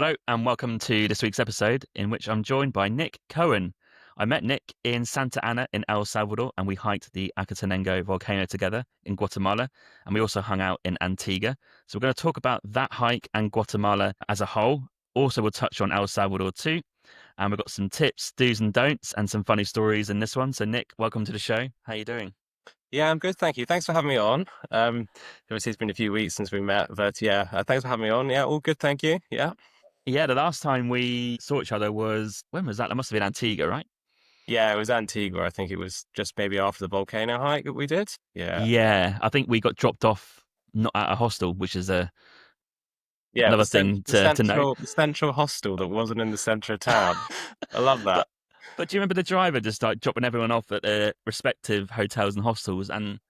Hello and welcome to this week's episode in which I'm joined by Nick Cohen. I met Nick in Santa Ana in El Salvador and we hiked the Acatenango Volcano together in Guatemala, and we also hung out in Antigua. So we're going to talk about that hike and Guatemala as a whole. Also, we'll touch on El Salvador too. And we've got some tips, do's and don'ts, and some funny stories in this one. So Nick, welcome to the show. How you doing? Yeah, I'm good, thank you. Thanks for having me on. Obviously it's been a few weeks since we met, but yeah, thanks for having me on. Yeah, all good, thank you. Yeah. Yeah, the last time we saw each other was, when was that? That must have been Antigua, right? Yeah, it was Antigua. I think it was just maybe after the volcano hike that we did. Yeah. Yeah, I think we got dropped off not at a hostel, which is Yeah, another thing the to note. central hostel that wasn't in the center of town. I love but that. but do you remember the driver just like dropping everyone off at their respective hotels and hostels? And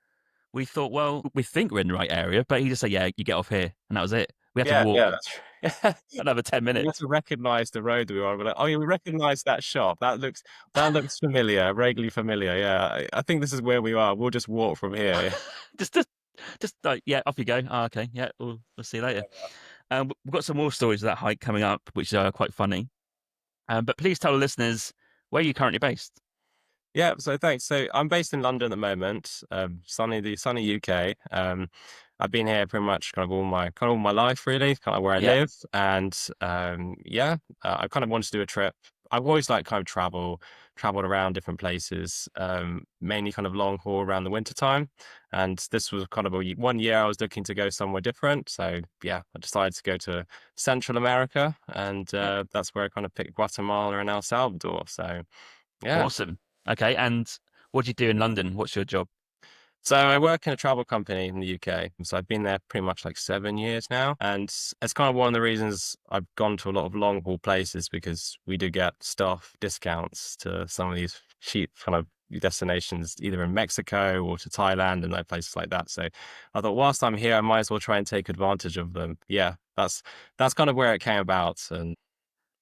we thought, well, we think we're in the right area, but he just said, "Yeah, you get off here," and that was it. We had to Yeah, walk yeah, that's true. another 10 minutes. We had to recognize the road that we were on. We're like, oh yeah, we recognize that shop. That looks familiar, vaguely familiar. Yeah. I think this is where we are. We'll just walk from here. just, just, just like, yeah, off you go. Oh, okay, yeah, we'll see you later. We've got some more stories of that hike coming up, which are quite funny. But please tell the listeners where you're currently based. Yeah, so thanks. So I'm based in London at the moment, the sunny UK. I've been here pretty much kind of all my life, really, kind of where I Yeah. live. And yeah, I kind of wanted to do a trip. I've always like kind of traveled around different places, mainly kind of long haul around the winter time. And this was kind of one year I was looking to go somewhere different. So yeah, I decided to go to Central America, and Yeah. that's where I kind of picked Guatemala and El Salvador. So yeah. Awesome. Okay, and what do you do in London? What's your job? So I work in a travel company in the UK. So I've been there pretty much like 7 years now. And it's kind of one of the reasons I've gone to a lot of long haul places, because we do get staff discounts to some of these cheap kind of destinations, either in Mexico or to Thailand and like places like that. So I thought, whilst I'm here, I might as well try and take advantage of them. Yeah, that's kind of where it came about. And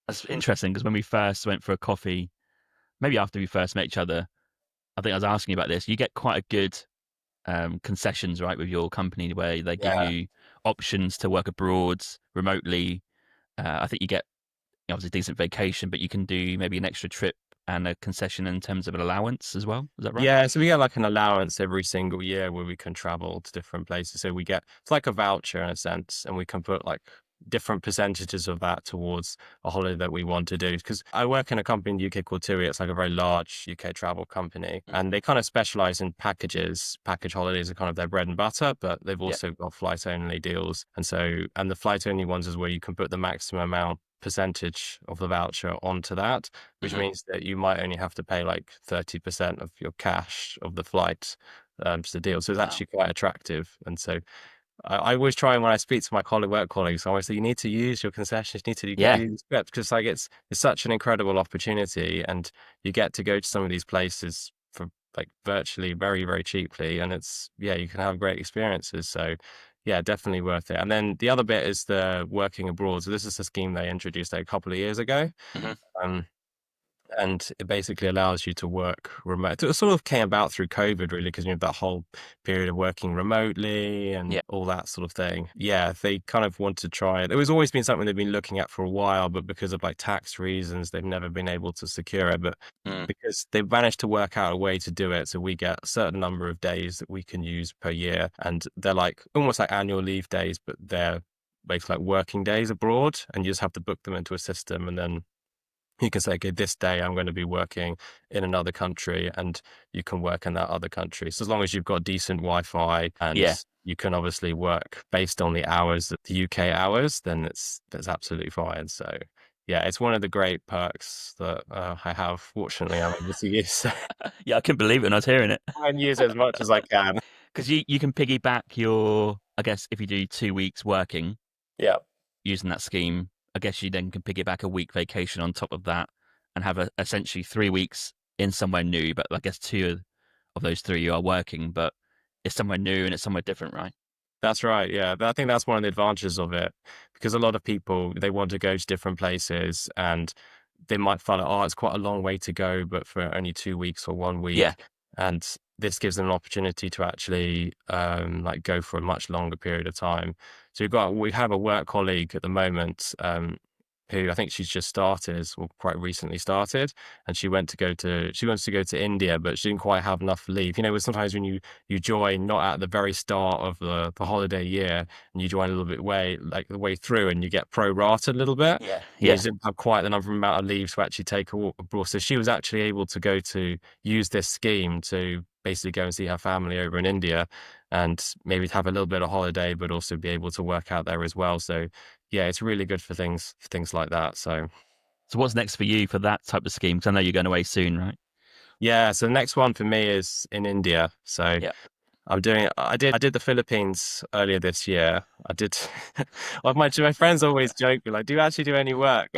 That's interesting because when we first went for a coffee, maybe after we first met each other, I think I was asking you about this. You get quite a good concessions, right, with your company where they give yeah. you options to work abroad remotely. I think you get obviously decent vacation, but you can do maybe an extra trip and a concession in terms of an allowance as well. Is that right? Yeah, so we get like an allowance every single year where we can travel to different places. So it's like a voucher in a sense, and we can put like different percentages of that towards a holiday that we want to do. Because I work in a company in the UK called TUI. It's like a very large UK travel company, Mm. and they kind of specialize in packages. Package holidays are kind of their bread and butter, but they've Yeah. also got flight only deals. And the flight only ones is where you can put the maximum amount percentage of the voucher onto that, which Hmm. means that you might only have to pay like 30% of your cash of the flight to the deal. So it's Wow. actually quite attractive. And so I always try, and when I speak to my work colleagues, I always say, you need to use your concessions, you need to Yeah. use it, because like it's such an incredible opportunity, and you get to go to some of these places for like virtually very, very cheaply. And yeah, you can have great experiences. So yeah, definitely worth it. And then the other bit is the working abroad. So this is a scheme they introduced a couple of years ago. Hmm. Um, and it basically allows you to work remote. It sort of came about through COVID, really, because you know that whole period of working remotely and Yeah. all that sort of thing. Yeah, they kind of want to try it. It was always been something they've been looking at for a while, but because of like tax reasons, they've never been able to secure it. But Mm. because they've managed to work out a way to do it, so we get a certain number of days that we can use per year, and they're like almost like annual leave days, but they're basically like working days abroad, and you just have to book them into a system, and then you can say, okay, this day I'm going to be working in another country, and you can work in that other country. So as long as you've got decent Wi-Fi and Yeah. you can obviously work based on the hours, the UK hours, then that's absolutely fine. So yeah, it's one of the great perks that I have. Fortunately, I'm able to use. Yeah, I couldn't believe it when I was hearing it. Try and use it as much as I can. Because you can piggyback your, I guess if you do 2 weeks working Yeah. using that scheme, I guess you then can piggyback a week vacation on top of that and have essentially 3 weeks in somewhere new. But I guess two of those three you are working, but it's somewhere new and it's somewhere different, right? That's right. Yeah. I think that's one of the advantages of it, because a lot of people, they want to go to different places, and they might find, oh, it's quite a long way to go, but for only 2 weeks or one Yeah. week. And this gives them an opportunity to actually like go for a much longer period of time. So we have a work colleague at the moment. who I think she's just started, or quite recently started, and she wants to go to India, but she didn't quite have enough leave. You know, sometimes when you join not at the very start of the holiday year, and you join a little bit way like the way through, and you get prorated a little bit. Yeah. You know, Yeah. she didn't have quite the number amount of leave to actually take a walk abroad. So she was actually able to go to use this scheme to basically go and see her family over in India and maybe have a little bit of holiday, but also be able to work out there as well. So yeah, it's really good for things like that. So So what's next for you for that type of scheme? Because I know you're going away soon, right? yeah, so the next one for me is in India. So Yeah. I did the Philippines earlier this year. I did well, my friends always joke me like, do you actually do any work?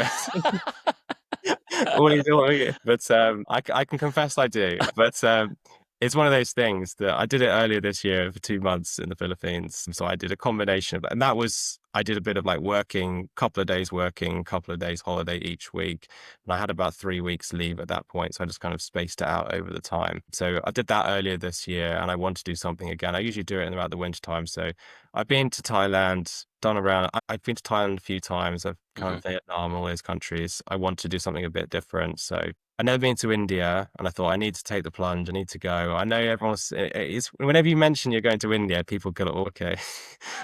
What are you doing? But I can confess I do. But it's one of those things that I did it earlier this year for 2 months in the Philippines. So I did a combination of, and that was I did a bit of like working, couple of days working, couple of days holiday each week. And I had about 3 weeks leave at that point. So I just kind of spaced it out over the time. So I did that earlier this year and I want to do something again. I usually do it in about the winter time. So I've been to Thailand, done around. I've been to Thailand a few times. I've kind Mhm. of Vietnam, all those countries. I want to do something a bit different. So I've never been to India, and I thought I need to take the plunge. I need to go. I know it's whenever you mention you're going to India, people go, oh, okay.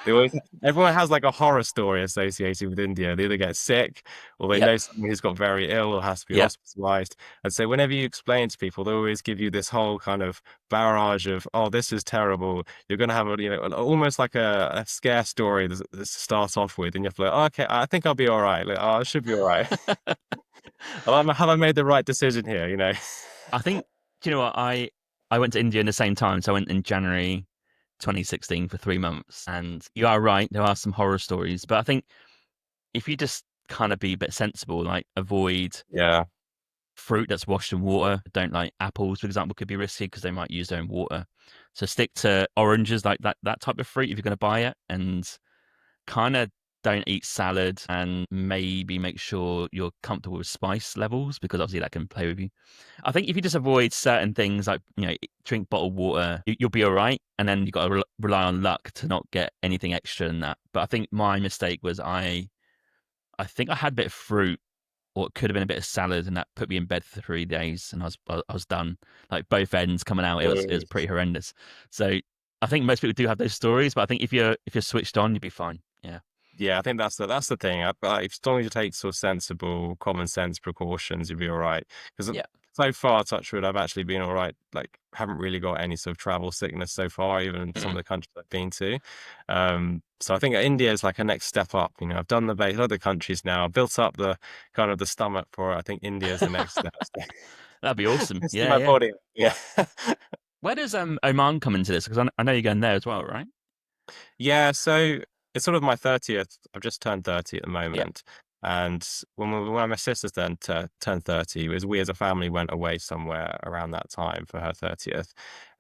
They always everyone has like a horror story associated with India. They either get sick, or they Yep. know someone who's got very ill or has to be Yep. hospitalized. And so whenever you explain to people, they always give you this whole kind of barrage of, oh, this is terrible. You're going to have almost like a scare story to start off with. And you have to like, oh, okay, I think I'll be all right. Like, oh, I should be all right. Have I made the right decision here? You know? I think, do you know what? I went to India in the same time. So I went in January 2016 for 3 months. And you are right, there are some horror stories. But I think if you just kind of be a bit sensible, like avoid Yeah. fruit that's washed in water. Don't like apples, for example, could be risky because they might use their own water. So stick to oranges, like that type of fruit if you're going to buy it, and kind of don't eat salad, and maybe make sure you're comfortable with spice levels because obviously that can play with you. I think if you just avoid certain things like drink bottled water, you'll be all right, and then you've got to rely on luck to not get anything extra than that. But I think my mistake was I think I had a bit of fruit or it could have been a bit of salad, and that put me in bed for 3 days, and I was done. Like both ends coming out, it was Mm. pretty horrendous. So I think most people do have those stories, but I think if you're switched on, you'll be fine. Yeah, Yeah, I think that's the thing. As long as you take sort of sensible, common sense precautions, you'll be all right. Because yeah. so far, touch wood, I've actually been all right. Like, haven't really got any sort of travel sickness so far, even in some of Mm. the countries I've been to. So I think India is like a next step up. You know, I've done the base other countries now, built up the kind of the stomach for it. I think India is the next step. That'd be awesome. Testing Yeah, my yeah. body. Yeah. Where does Oman come into this? Because I know you're going there as well, right? Yeah, so it's sort of my 30th. I've just turned 30 at the Yeah. moment. And when my sisters then turned 30, it was we as a family went away somewhere around that time for her 30th.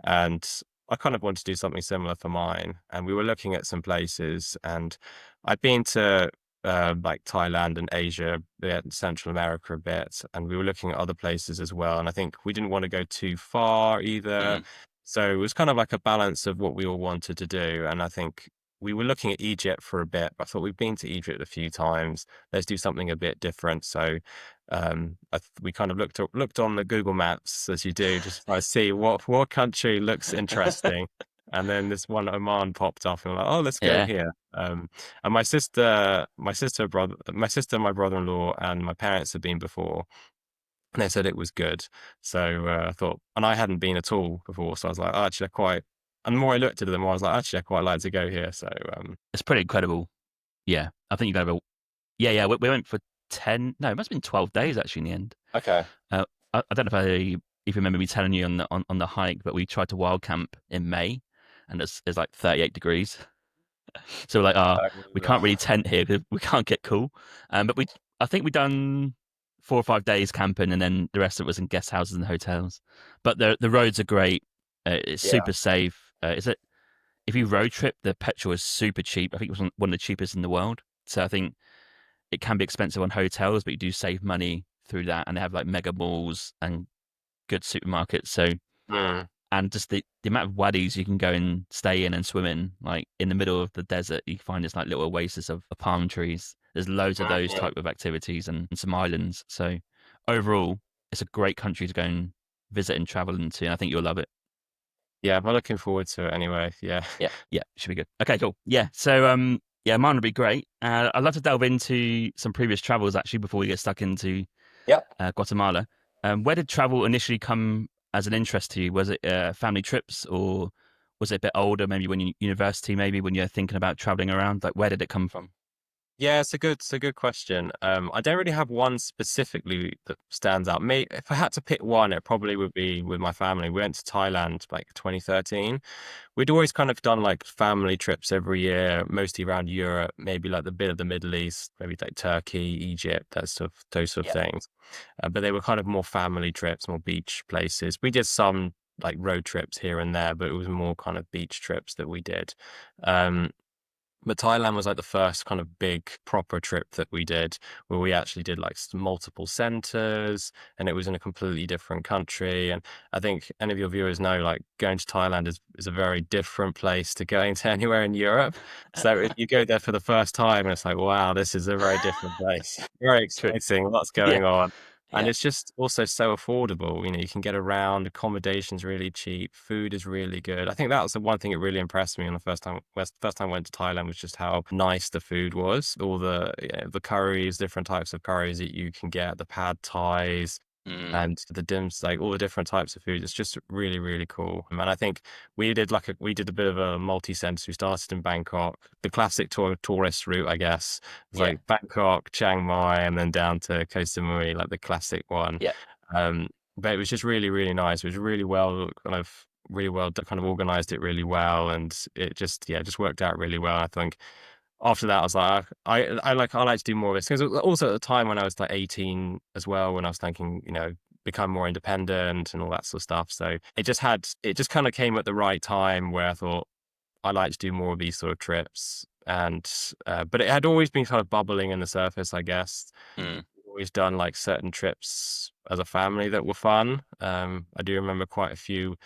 And I kind of wanted to do something similar for mine. And we were looking at some places. And I'd been to like Thailand and Asia, Central America a bit. And we were looking at other places as well. And I think we didn't want to go too far either. Mm. So it was kind of like a balance of what we all wanted to do. And I think we were looking at Egypt for a bit. I thought we've been to Egypt a few times. Let's do something a bit different. So we kind of looked on the Google Maps as you do, just try to see what country looks interesting. And then this one Oman popped up, and we're like, oh, let's go Yeah. here. And my sister, my brother-in-law, and my parents had been before, and they said it was good. So I thought, and I hadn't been at all before, so I was like, oh, actually, and the more I looked at them, I was like, actually, I quite like to go here. So It's pretty incredible. Yeah, I think you got to. Yeah, yeah. We went for 10. No, it must have been 12 days actually in the end. okay, Uh, I don't know if you remember me telling you on the hike, but we tried to wild camp in May, and it's like 38 degrees. So we're like, we can't really tent here because we can't get cool. But I think we done 4 or 5 days camping, and then the rest of it was in guest houses and hotels. But the roads are great. It's yeah, super safe. Is it? If you road trip, the petrol is super cheap. I think it was one of the cheapest in the world. So I think it can be expensive on hotels, but you do save money through that. And they have like mega malls and good supermarkets. So mm, and just the amount of wadis you can go and stay in and swim in, like in the middle of the desert, you find this like little oasis of palm trees. there's loads of those Right. type of activities and some islands. So overall, it's a great country to go and visit and travel into, and I think you'll love it. Yeah, I'm looking forward to it anyway. Yeah. Yeah, yeah, should be good. Okay, cool. Yeah, so yeah, mine would be great. I'd love to delve into some previous travels actually before we get stuck into Yep. Guatemala. Where did travel initially come as an interest to you? Was it family trips, or was it a bit older, maybe when you university, maybe when you're thinking about traveling around? Like, where did it come from? Yeah, it's a good question. I don't really have one specifically that stands out. Me, if I had to pick one, it probably would be with my family. We went to Thailand like 2013. We'd always kind of done like family trips every year, mostly around Europe, maybe like the bit of the Middle East, maybe like Turkey, Egypt, those sort of Yeah, things. But they were kind of more family trips, more beach places. We did some like road trips here and there, but it was more kind of beach trips that we did. Um, but Thailand was like the first kind of big proper trip that we did, where we actually did like multiple centers, and it was in a completely different country. And I think any of your viewers know, like going to Thailand is a very different place to going to anywhere in Europe. So you go there for the first time, and it's like, wow, this is a very different place. Very true. exciting, lots Yeah, going on. And yeah. it's just also so affordable. You can get around, accommodation's really cheap, food is really good. I think that was the one thing that really impressed me on the first time I went to Thailand was just how nice the food was. All the curries, different types of curries that you can get, the pad thais Mm, and the dims, like all the different types of food. It's just really, really cool. And I think we did a bit of a multi-sense. We started in Bangkok, the classic tourist route, I guess. It's yeah, like Bangkok, Chiang Mai, and then down to Koh Samui, like the classic one. yeah. Um, but it was just really, really nice. It was really well kind of organized it really well, and it just yeah just worked out really well. I think after that I was like I like to do more of this because also at the time when I was like 18 as well, when I was thinking become more independent and all that sort of stuff. So it just kind of came at the right time where I thought I like to do more of these sort of trips. And but it had always been kind of bubbling in the surface, I guess. Mm, Always done like certain trips as a family that were fun. I do remember quite a few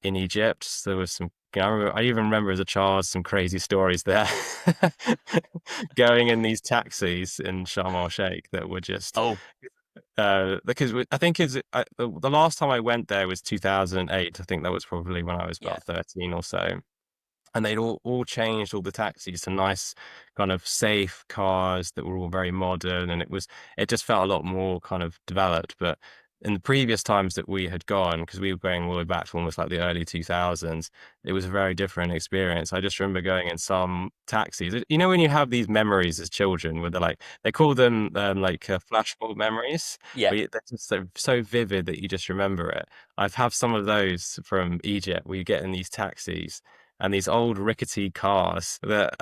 in Egypt. There was some. I even remember as a child some crazy stories there. Going in these taxis in Sharm el Sheikh that were just oh, because I think the last time I went there was 2008. I think that was probably when I was yeah. about 13 or so, and they'd all changed all the taxis to nice kind of safe cars that were all very modern, and it just felt a lot more kind of developed. But in the previous times that we had gone, because we were going all the way back to almost like the early 2000s, it was a very different experience. I just remember going in some taxis. When you have these memories as children, where they call them like flashbulb memories, Yeah. they're just so vivid that you just remember it. I've have some of those from Egypt, where you get in these taxis and these old rickety cars that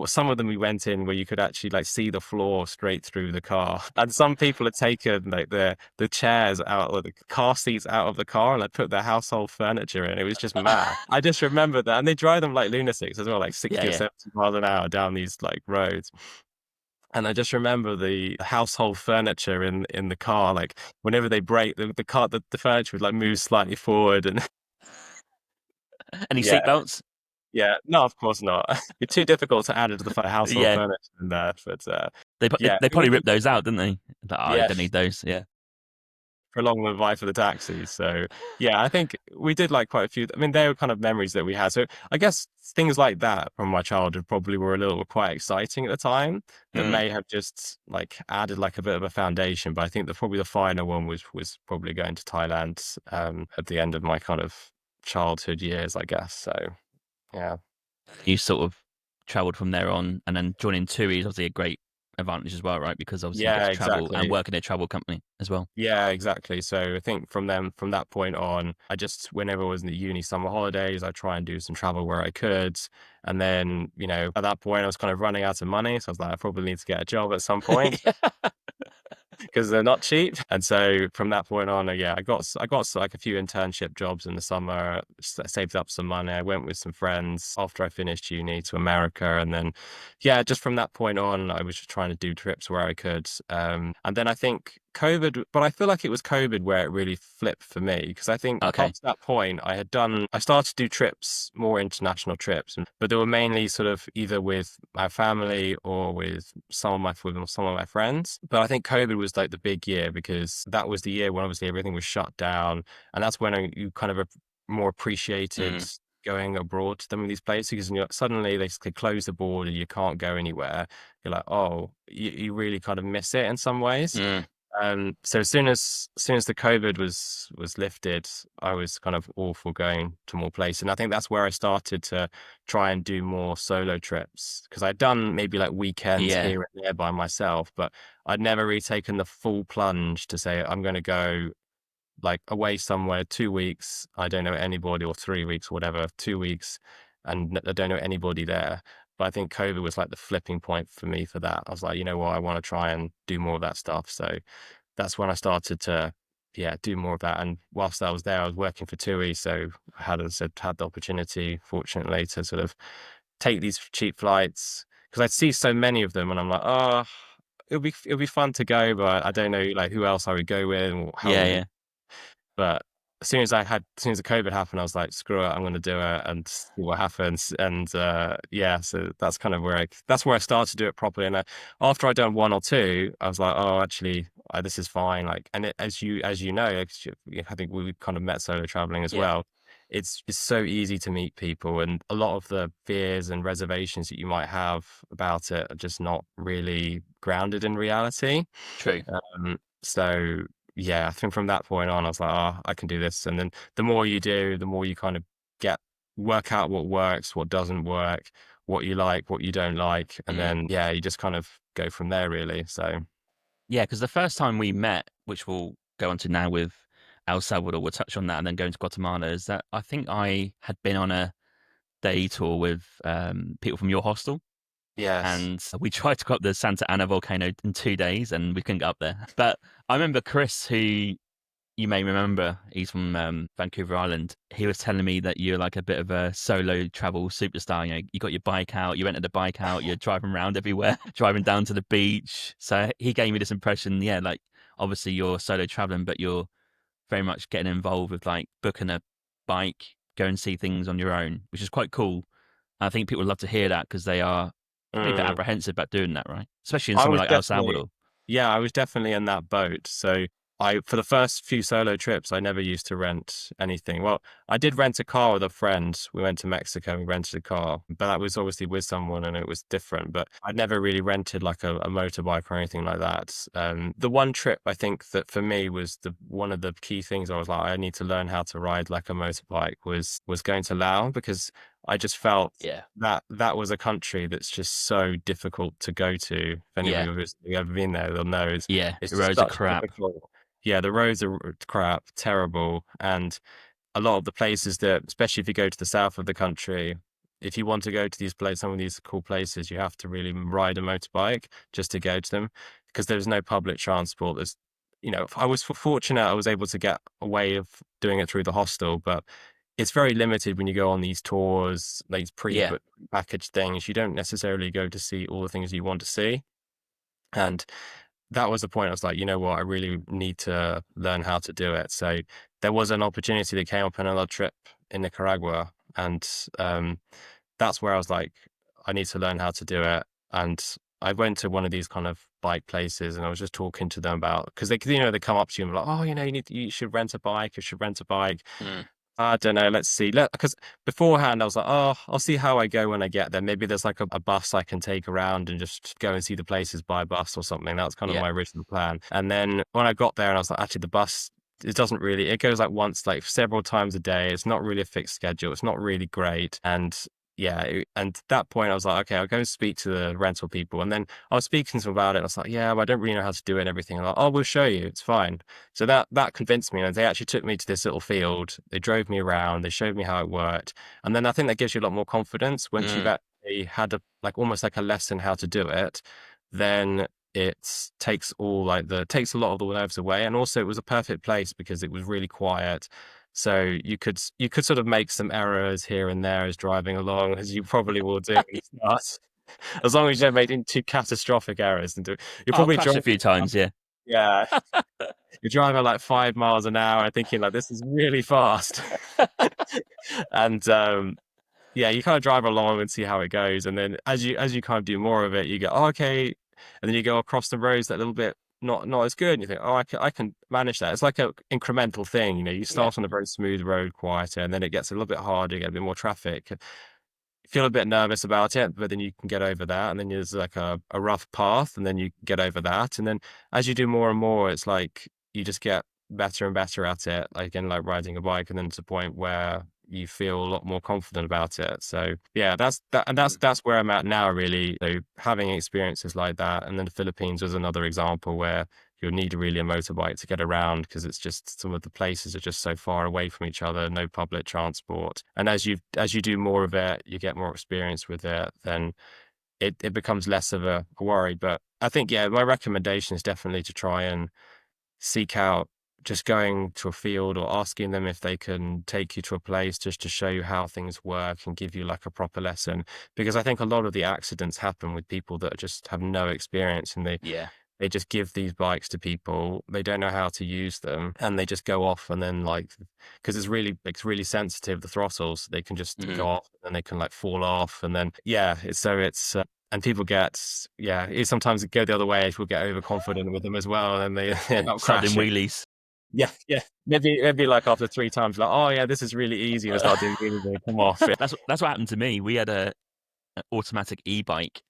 some of them we went in where you could actually like see the floor straight through the car, and some people had taken like the chairs out or the car seats out of the car and like put their household furniture in. It was just mad. I just remember that, and they drive them like lunatics as well, like Yeah, 60 or yeah. 70 miles an hour down these like roads. And I just remember the household furniture in the car, like whenever they brake, the furniture would like move slightly forward, and Any yeah. seatbelts? Yeah, no, of course not. You're too difficult to add into the household Yeah. furniture in there, but They yeah, they we probably did, ripped those out, didn't they? Like, oh, I yeah, don't need those. Yeah. prolong the life of the taxis. So yeah, I think we did like quite a few. I mean, they were kind of memories that we had. So I guess things like that from my childhood probably were a little quite exciting at the time. That Mm. may have just like added like a bit of a foundation. But I think probably the final one was probably going to Thailand at the end of my kind of childhood years, I guess. So yeah. You sort of travelled from there on, and then joining TUI is obviously a great advantage as well, right? Because obviously you get Yeah, to travel and exactly. work in a travel company as well. Yeah, exactly. So I think from that point on, I just, whenever I was in the uni summer holidays, I try and do some travel where I could. And then, at that point, I was kind of running out of money. So I was like, I probably need to get a job at some point because they're not cheap. And so from that point on, yeah, I got like a few internship jobs in the summer, saved up some money. I went with some friends after I finished uni to America. And then, yeah, just from that point on, I was just trying to do trips where I could. And then I think COVID, but I feel like it was COVID where it really flipped for me because I think up Okay. to that point I started to do trips, more international trips, but they were mainly sort of either with my family or with some of my friends. But I think COVID was like the big year because that was the year when obviously everything was shut down, and that's when you kind of more appreciated Mm, going abroad to some of these places because suddenly they close the border, you can't go anywhere. You're like, oh, you really kind of miss it in some ways. mm, So as soon as the COVID was lifted, I was kind of all for going to more places. And I think that's where I started to try and do more solo trips because I'd done maybe like weekends yeah. here and there by myself, but I'd never really taken the full plunge to say I'm going to go like away somewhere 2 weeks. I don't know anybody, or 3 weeks, whatever, 2 weeks, and I don't know anybody there. But I think COVID was like the flipping point for me for that. I was like, you know what, I want to try and do more of that stuff. So that's when I started to, yeah, do more of that. And whilst I was there, I was working for TUI, so I had, as I said, had the opportunity, fortunately, to sort of take these cheap flights because I'd see so many of them, and I'm like, oh, it'll be fun to go, but I don't know like who else I would go with or how Yeah, long. yeah. But as soon as the COVID happened, I was like, screw it, I'm going to do it and see what happens. And yeah, so that's kind of that's where I started to do it properly. And after I'd done one or two, I was like, oh, actually, this is fine. Like, and as you know, I think we kind of met solo traveling as Yeah. well. It's so easy to meet people, and a lot of the fears and reservations that you might have about it are just not really grounded in reality. True. So yeah, I think from that point on, I was like, oh, I can do this. And then the more you do, the more you kind of get work out what works, what doesn't work, what you like, what you don't like, and Mm. then yeah, you just kind of go from there, really. So Yeah, because the first time we met, which we'll go on to now with El Salvador, we'll touch on that and then go into Guatemala, is that I think I had been on a day tour with people from your hostel. yes, And we tried to go up the Santa Ana volcano in 2 days and we couldn't get up there. But I remember Chris, who you may remember, he's from Vancouver Island. He was telling me that you're like a bit of a solo travel superstar. You know, you got your bike out, you rented a bike out, you're driving around everywhere, driving down to the beach. So he gave me this impression, yeah, like obviously you're solo traveling, but you're very much getting involved with like booking a bike, go and see things on your own, which is quite cool. I think people love to hear that because they are probably a bit mm, apprehensive about doing that, right? Especially in I somewhere was like El definitely Salvador. Yeah, I was definitely in that boat. So for the first few solo trips, I never used to rent anything. Well, I did rent a car with a friend. We went to Mexico, we rented a car, but that was obviously with someone and it was different. But I'd never really rented like a motorbike or anything like that. The one trip I think that for me was one of the key things I was like, I need to learn how to ride like a motorbike was going to Laos because I just felt Yeah. that was a country that's just so difficult to go to. If anybody Yeah. who's ever been there, they'll know Yeah. it's The just roads are such a crap. difficult. Yeah, the roads are crap, terrible, and a lot of the places that, especially if you go to the south of the country, if you want to go to some of these cool places, you have to really ride a motorbike just to go to them because there's no public transport. I was fortunate I was able to get a way of doing it through the hostel, but it's very limited when you go on these tours, like these Yeah. pre-booked package things. You don't necessarily go to see all the things you want to see. And that was the point. I was like, you know what, I really need to learn how to do it. So there was an opportunity that came up on another trip in Nicaragua. And that's where I was like, I need to learn how to do it. And I went to one of these kind of bike places and I was just talking to them about, because they come up to you and be like, oh, you should rent a bike, you should rent a bike. Mm. I don't know. Let's see. Because beforehand, I was like, oh, I'll see how I go when I get there. Maybe there's like a bus I can take around and just go and see the places by bus or something. That was kind of Yeah. my original plan. And then when I got there, and I was like, actually, the bus, it goes like once, like several times a day. It's not really a fixed schedule. It's not really great. And yeah, and at that point, I was like, okay, I'll go and speak to the rental people. And then I was speaking to them about it. And I was like, yeah, but I don't really know how to do it and everything. And like, oh, we'll show you. It's fine. So that convinced me, and they actually took me to this little field. They drove me around. They showed me how it worked, and then I think that gives you a lot more confidence once you've Mm. actually had almost like a lesson how to do it. Then it takes a lot of the nerves away, and also it was a perfect place because it was really quiet. So you could sort of make some errors here and there as driving along, as you probably will do when you start. As long as you don't make too catastrophic errors, you're I'll probably crash a driving. few times. Yeah. Yeah, you're driving at like 5 miles an hour and thinking like this is really fast. And yeah, you kind of drive along and see how it goes. And then as you kind of do more of it, you go, oh, okay. And then you go across the roads that little bit not as good. And you think, oh, I can manage that. It's like a incremental thing. You Yeah. start on a very smooth road, quieter, and then it gets a little bit harder, you get a bit more traffic. You feel a bit nervous about it, but then you can get over that. And then there's like a rough path, and then you get over that. And then as you do more and more, it's like you just get better and better at it, like again, like riding a bike, and then to the point where you feel a lot more confident about it. So yeah, that's where I'm at now, really. So having experiences like that, and then the Philippines was another example where you'll need really a motorbike to get around because it's just some of the places are just so far away from each other, no public transport. And as you do more of it, you get more experience with it, then it becomes less of a worry. But I think, yeah, my recommendation is definitely to try and seek out just going to a field or asking them if they can take you to a place just to show you how things work and give you like a proper lesson. Because I think a lot of the accidents happen with people that just have no experience, and Yeah. they just give these bikes to people. They don't know how to use them, and they just go off, and then like, because it's really sensitive, the throttles, they can just Hmm. go off and they can like fall off. And then, yeah, it's and people get, yeah, sometimes it go the other way. People get overconfident with them as well, and they end up Start doing crashing. wheelies. Yeah, yeah. Maybe like after 3 times, like, oh yeah, this is really easy, and start doing really, they come off. That's what happened to me. We had an automatic e-bike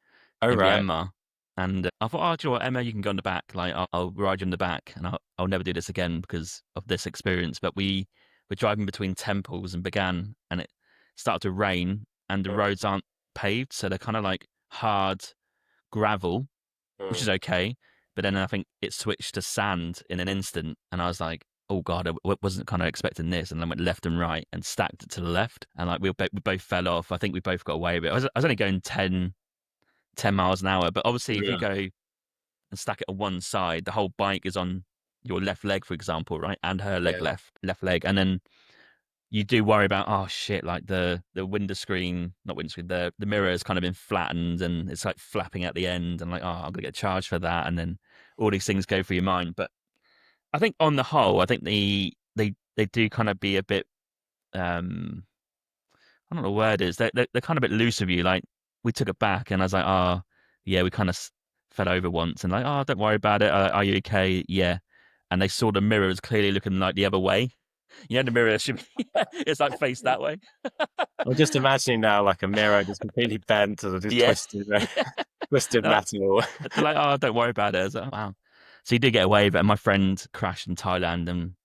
Oh in right. Myanmar, and I thought, oh, do you know what, Emma, you can go on the back. Like, I'll ride you on the back, and I'll never do this again because of this experience. But we were driving between temples and began, and it started to rain, and the Mm, roads aren't paved, so they're kind of like hard gravel, which mm. is okay. But then I think it switched to sand in an instant, and I was like, "Oh God, I wasn't kind of expecting this." And then went left and right and stacked it to the left, and like we both fell off. I think we both got away with it. I was only going 10 miles an hour, but obviously if you Yeah, go and stack it on one side, the whole bike is on your left leg, for example, right, and her leg yeah. left leg, and then you do worry about, oh shit, like the window screen, not window screen, the mirror has kind of been flattened and it's like flapping at the end, and like, oh, I'm gonna get charged for that, and then all these things go through your mind. But I think on the whole, I think they do kind of be a bit, I don't know what the word is. They're kind of a bit loose with you. Like, we took it back, and I was like, oh yeah, we kind of fell over once, and like, oh, don't worry about it. Are you okay? Yeah. And they saw the mirror was clearly looking like the other way. You know, the mirror should be, it's like faced that way. I'm just imagining now like a mirror just completely bent or just Yeah. twisted, Yeah. twisted They're like, metal. they're like, oh, don't worry about it. I was like, wow. So you did get away with it. And my friend crashed in Thailand, and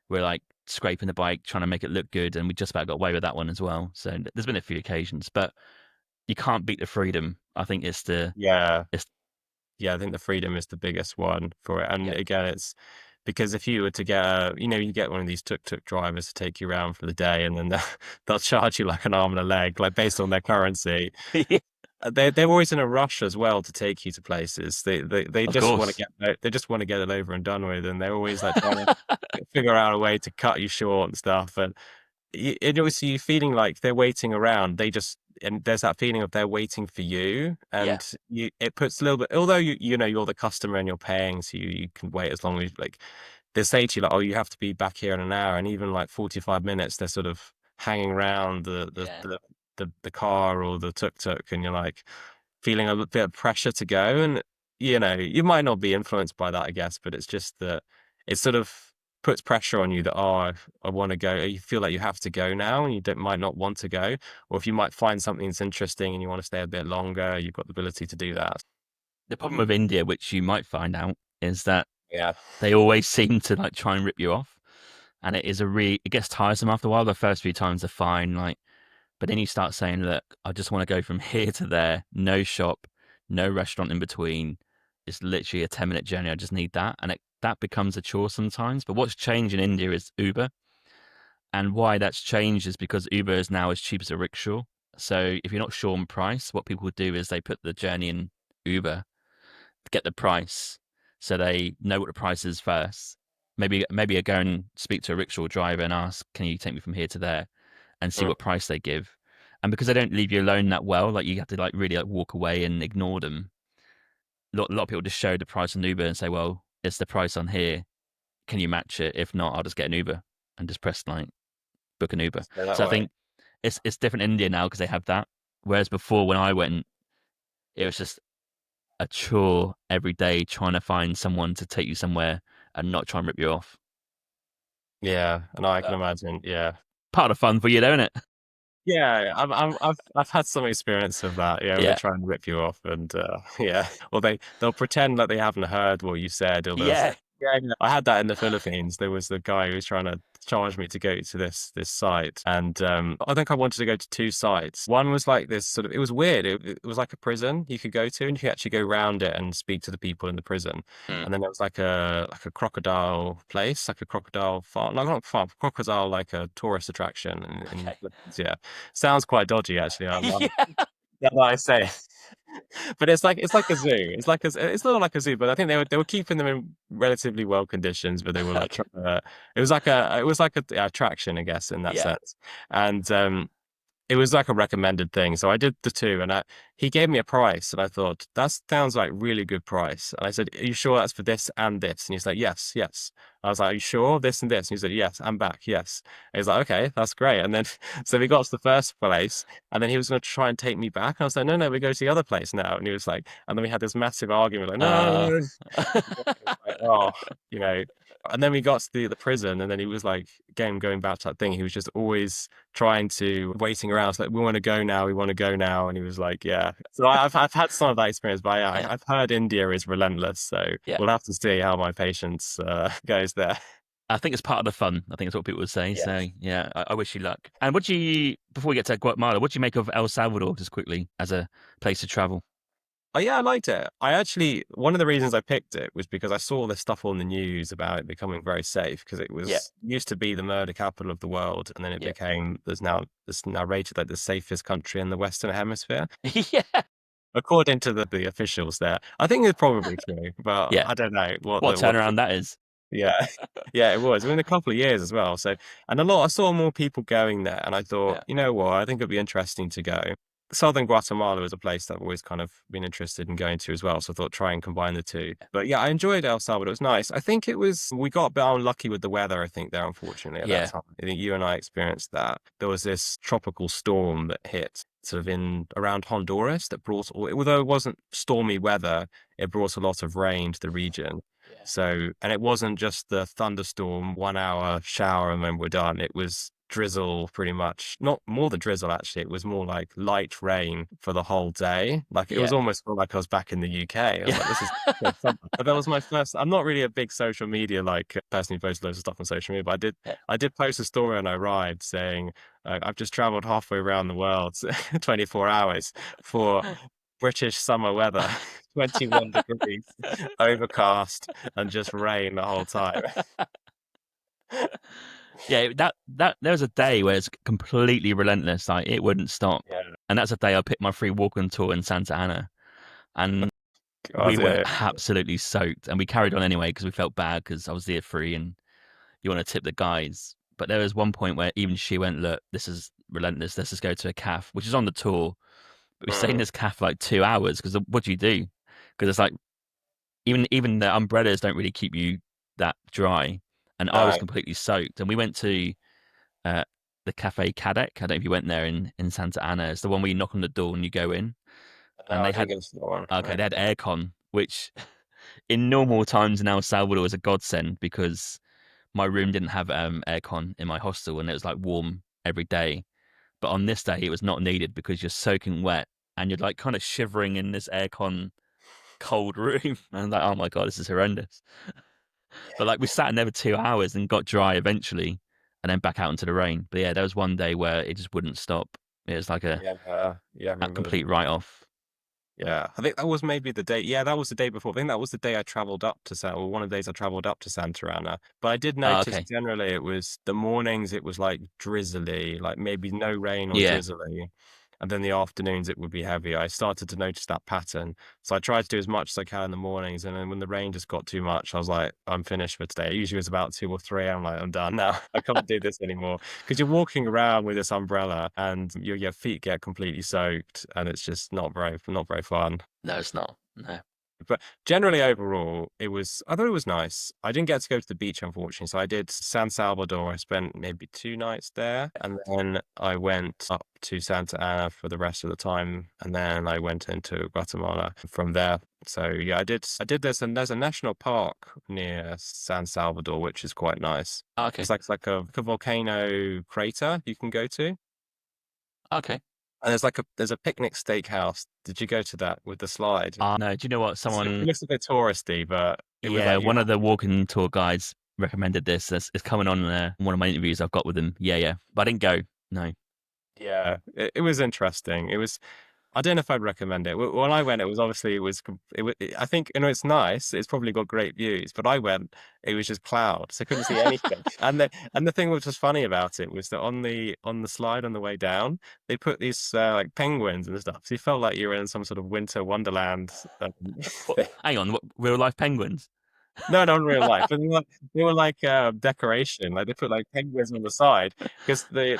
we're like scraping the bike, trying to make it look good. And we just about got away with that one as well. So there's been a few occasions, but you can't beat the freedom. I think Yeah. it's Yeah, I think the freedom is the biggest one for it. And yeah. again, it's because if you were to get you get one of these tuk-tuk drivers to take you around for the day, and then they'll charge you like an arm and a leg, like based on their currency. They're always in a rush as well to take you to places. They Of just want to course. get they just want to get it over and done with, and they're always like trying to figure out a way to cut you short and stuff. And it always you feeling like they're waiting around. And there's that feeling of they're waiting for you, Yeah. and it puts a little bit. Although you're the customer and you're paying, so you can wait as long as like they say to you like, oh, you have to be back here in an hour, and even like 45 minutes, they're sort of hanging around Yeah. the car or the tuk tuk, and you're like feeling a bit of pressure to go. And you might not be influenced by that, I guess, but it's just that it sort of puts pressure on you that, oh, I want to go. You feel like you have to go now, and you might not want to go. Or if you might find something that's interesting and you want to stay a bit longer, you've got the ability to do that. The problem with India, which you might find out, is that Yeah. they always seem to like try and rip you off. And it gets tiresome after a while. The first few times are fine, like, but then you start saying, look, I just want to go from here to there, no shop, no restaurant in between. It's literally a 10-minute journey. I just need that. And that becomes a chore sometimes. But what's changed in India is Uber. And why that's changed is because Uber is now as cheap as a rickshaw. So if you're not sure on price, what people do is they put the journey in Uber to get the price, so they know what the price is first. Maybe I go and speak to a rickshaw driver and ask, "Can you take me from here to there?" and see Mm. what price they give. And because they don't leave you alone that well, like you have to like really like walk away and ignore them. A lot of people just show the price on Uber and say, "Well, it's the price on here. Can you match it? If not, I'll just get an Uber and just press like book an Uber. Go that So I way. think it's different in India now because they have that. Whereas before, when I went, it was just a chore every day trying to find someone to take you somewhere and not try and rip you off. Yeah, and I can But imagine. Yeah. part of the fun for you, don't it? Yeah, I've had some experience of that. Yeah, where they Yeah. try and rip you off, and yeah, or they'll pretend that they haven't heard what you said, or they'll say, Yeah. yeah. I had that in the Philippines. There was the guy who was trying to charge me to go to this site, and I think I wanted to go to two sites. One was like this sort of, it was weird. It was like a prison you could go to, and you could actually go around it and speak to the people in the prison. Mm. And then there was like a crocodile place, like a crocodile farm, no, not farm, crocodile, like a tourist attraction in Okay. Philippines, yeah. Sounds quite dodgy, actually. Yeah. Now that I say, but it's like a zoo. It's not like a zoo, but I think they were keeping them in relatively well conditions, but they were like Okay. trying to, it was like a attraction, I guess, in that Yeah. sense. And it was like a recommended thing. So I did the two, and he gave me a price, and I thought, that sounds like really good price. And I said, are you sure that's for this and this? And he's like, yes, yes. I was like, are you sure this and this? And he said, yes, I'm back, yes. And he's like, okay, that's great. And then so we got to the first place, and then he was going to try and take me back. And I was like, no, no, we go to the other place now. And he was like, and then we had this massive argument, like, Uh, no. It was like, oh, you know. And then we got to the prison, and then he was like, again, going back to that thing, he was just always trying to waiting around. It's like, we want to go now, we want to go now. And he was like, yeah. So I've had some of that experience, but yeah, yeah. I've heard India is relentless. So Yeah. we'll have to see how my patience goes there. I think it's part of the fun. I think that's what people would say. Yeah. So yeah, I wish you luck. And what do you, before we get to Guatemala, what do you make of El Salvador just quickly as a place to travel? Oh yeah, I liked it. I actually, one of the reasons I picked it was because I saw all this stuff on the news about it becoming very safe, because it Yeah. was used to be the murder capital of the world, and then it Yeah. became it's now rated like the safest country in the Western Hemisphere, Yeah. according to the officials there. I think it's probably true, but Yeah. I don't know What what turnaround that is. yeah. Yeah, it was. I mean, a couple of years as well. So, and I saw more people going there, and I thought, Yeah. you know what, I think it'd be interesting to go. Southern Guatemala was a place that I've always kind of been interested in going to as well. So I thought try and combine the two. But yeah, I enjoyed El Salvador. It was nice. I think we got a bit unlucky with the weather, I think, there, unfortunately, at that Yeah. time. I think you and I experienced that. There was this tropical storm that hit sort of in around Honduras that brought, although it wasn't stormy weather, it brought a lot of rain to the region. Yeah. So, and it wasn't just the thunderstorm, 1 hour shower and then we're done. It was drizzle pretty much, not more than drizzle actually. It was more like light rain for the whole day. Like it was Yeah. almost felt like I was back in the UK. I was Yeah. like, this is so fun. But that was my first. I'm not really a big social media like person who posts loads of stuff on social media, but Yeah. I did post a story when I arrived saying I've just traveled halfway around the world, 24 hours for British summer weather, 21 degrees, overcast, and just rain the whole time. Yeah, that there was a day where it's completely relentless, like it wouldn't stop. Yeah, And that's a day I picked my free walking tour in Santa Ana, and we God, were yeah, absolutely soaked, and we carried on anyway because we felt bad because I was there free, and you want to tip the guys. But there was one point where even she went, "Look, this is relentless. Let's just go to a calf," which is on the tour. But we stayed in mm, this calf for like 2 hours because what do you do? Because it's like even the umbrellas don't really keep you that dry, and I was no, completely soaked. And we went to uh, the Cafe Cadec. I don't know if you went there in Santa Ana. It's the one where you knock on the door and you go in. no, And I they didn't had get to that one. okay, No. they had aircon, which in normal times in El Salvador was a godsend because my room didn't have aircon in my hostel, and it was like warm every day. But on this day, it was not needed because you're soaking wet and you're like kind of shivering in this aircon cold room. And I'm like, oh my god, this is horrendous. But like we sat in there for 2 hours and got dry eventually, and then back out into the rain. But yeah, there was one day where it just wouldn't stop. It was like Yeah, yeah, I a remember complete write off. yeah, I think that was maybe the day. Yeah, that was the day before. I think that was the day I traveled up to Santa, or one of the days I traveled up to Santa Ana. But I did Oh, notice okay. generally it was the mornings, it was like drizzly, like maybe no rain or Yeah. drizzly. And then the afternoons it would be heavy. I started to notice that pattern. So I tried to do as much as I can in the mornings. And then when the rain just got too much, I was like, I'm finished for today. It usually was about 2 or 3. I'm like, I'm done now. I can't do this anymore. Because you're walking around with this umbrella and your feet get completely soaked and it's just not very fun. No, it's not. No. But generally overall, I thought it was nice. I didn't get to go to the beach, unfortunately. So I did San Salvador. I spent maybe 2 nights there. And then I went up to Santa Ana for the rest of the time. And then I went into Guatemala from there. So yeah, I did this, and there's a national park near San Salvador, which is quite nice. Okay. It's like a volcano crater you can go to. Okay. And there's a picnic steakhouse. Did you go to that with the slide? No, do you know what? It Someone, looks a bit touristy, but it was yeah, like you one of the walking tour guides recommended this. It's coming on one of my interviews I've got with him. Yeah, yeah. But I didn't go. No. yeah, it was interesting. It was I don't know if I'd recommend it. When I went, it was obviously I think it's nice. It's probably got great views, but I went, it was just clouds. I couldn't see anything. And the thing which was funny about it was that on the slide on the way down, they put these like penguins and stuff. So you felt like you were in some sort of winter wonderland. What, hang on, what, real life penguins? No, not in real life, but they were like decoration. Like they put like penguins on the side because the